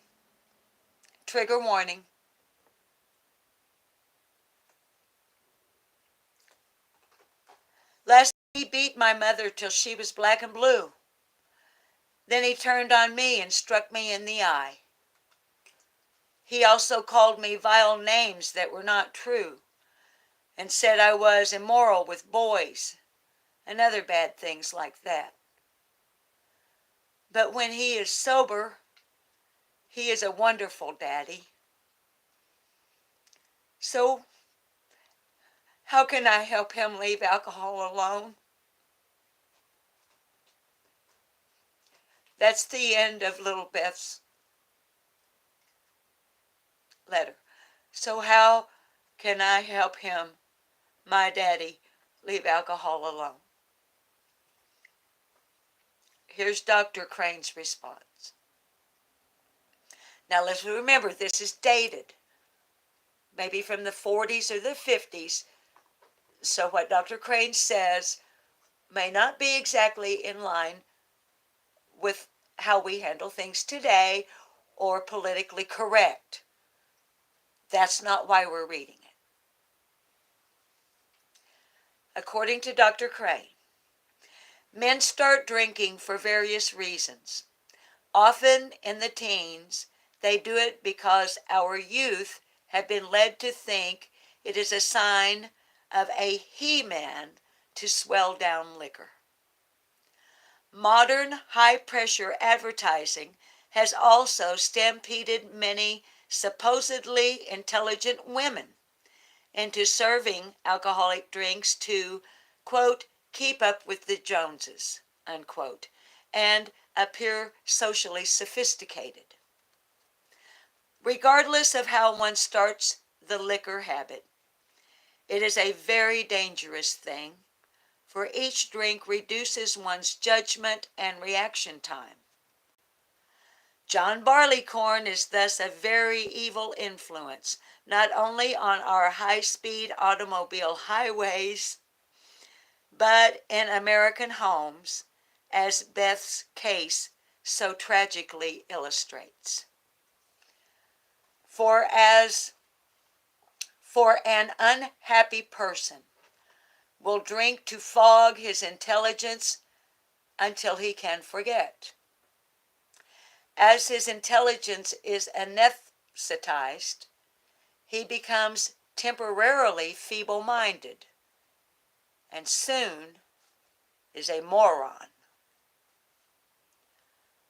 trigger warning, last week he beat my mother till she was black and blue. Then he turned on me and struck me in the eye. He also called me vile names that were not true and said I was immoral with boys and other bad things like that. But when he is sober, he is a wonderful daddy. So, how can I help him leave alcohol alone? That's the end of little Beth's letter. So how can I help him, my daddy, leave alcohol alone? Here's Dr. Crane's response. Now let's remember, this is dated, maybe from the 40s or the 50s. So what Dr. Crane says may not be exactly in line with how we handle things today or politically correct. That's not why we're reading it. According to Dr. Crane, men start drinking for various reasons. Often in the teens, they do it because our youth have been led to think it is a sign of a he-man to swell down liquor. Modern high-pressure advertising has also stampeded many supposedly intelligent women into serving alcoholic drinks to, quote, keep up with the Joneses, unquote, and appear socially sophisticated. Regardless of how one starts the liquor habit, it is a very dangerous thing, for each drink reduces one's judgment and reaction time. John Barleycorn is thus a very evil influence, not only on our high-speed automobile highways, but in American homes, as Beth's case so tragically illustrates. For an unhappy person will drink to fog his intelligence until he can forget. As his intelligence is anesthetized, he becomes temporarily feeble-minded and soon is a moron.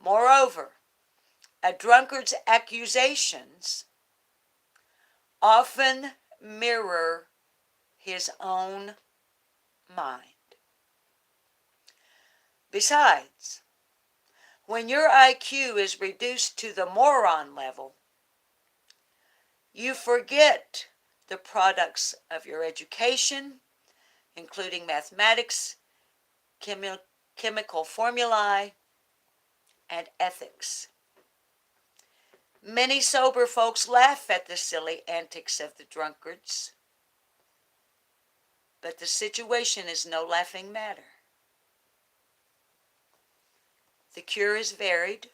Moreover, a drunkard's accusations often mirror his own mind. Besides, when your IQ is reduced to the moron level, you forget the products of your education, including mathematics, chemical formulae, and ethics. Many sober folks laugh at the silly antics of the drunkards, but the situation is no laughing matter. The cure is varied.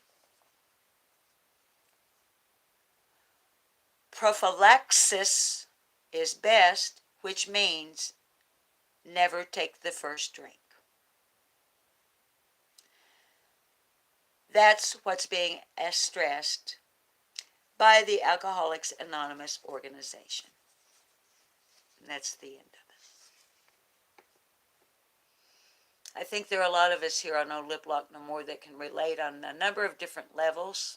Prophylaxis is best, which means never take the first drink. That's what's being stressed by the Alcoholics Anonymous organization. And that's the end of it. I think there are a lot of us here on No Lip Lock No More that can relate on a number of different levels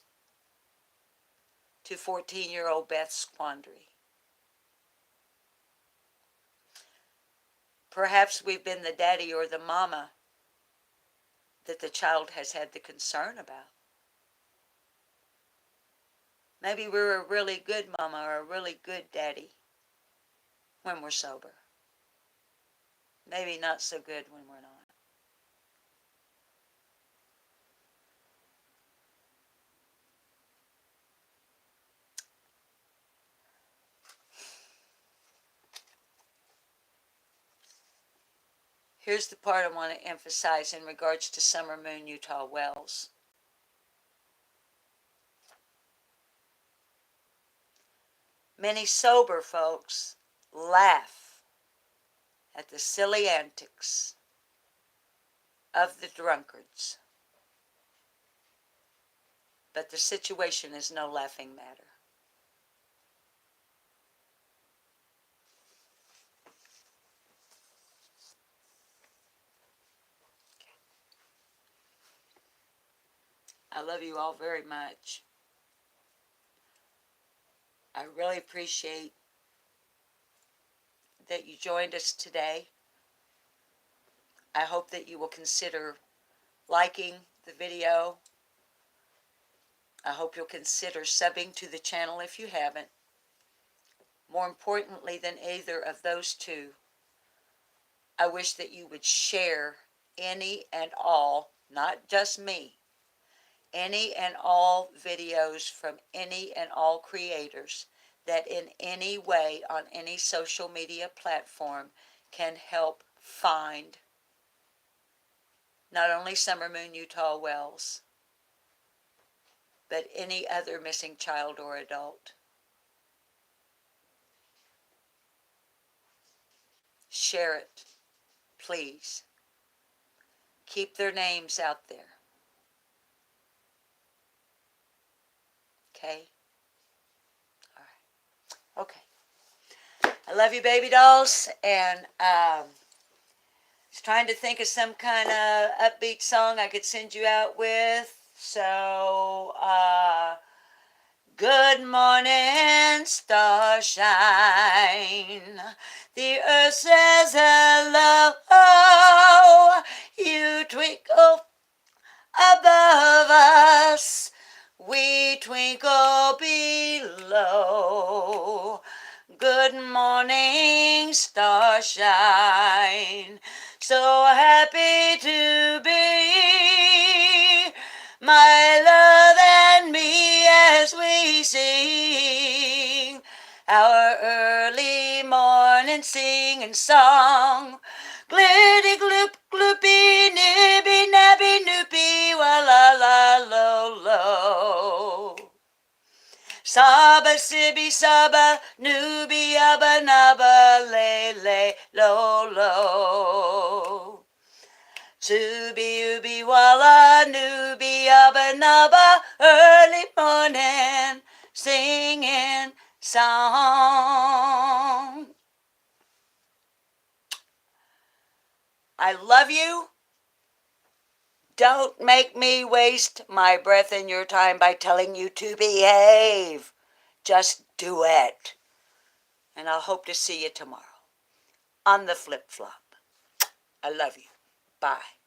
to 14-year-old Beth's quandary. Perhaps we've been the daddy or the mama that the child has had the concern about. Maybe we're a really good mama or a really good daddy when we're sober. Maybe not so good when we're not. Here's the part I want to emphasize in regards to Summer Moon Utah Wells. Many sober folks laugh at the silly antics of the drunkards, but the situation is no laughing matter. I love you all very much. I really appreciate that you joined us today. I hope that you will consider liking the video. I hope you'll consider subbing to the channel if you haven't. More importantly than either of those two, I wish that you would share any and all, not just me, any and all videos from any and all creators that in any way on any social media platform can help find not only Summer Moon Utah Wells, but any other missing child or adult. Share it, please. Keep their names out there. Okay? All right. Okay. I love you, baby dolls, and was trying to think of some kind of upbeat song I could send you out with. So, good morning, starshine. The earth says hello. You twinkle above us. We twinkle below. Good morning, starshine. So happy to be my love and me as we sing our early morning singing song. Glitty gloop gloopy nibby nabby noopy wa la la lo lo. Saba sibby saba nooby abba naba lay lay lo lo. Subi ubi walla nooby abba naba early morning singing song. I love you. Don't make me waste my breath and your time by telling you to behave. Just do it. And I'll hope to see you tomorrow on the flip-flop. I love you. Bye.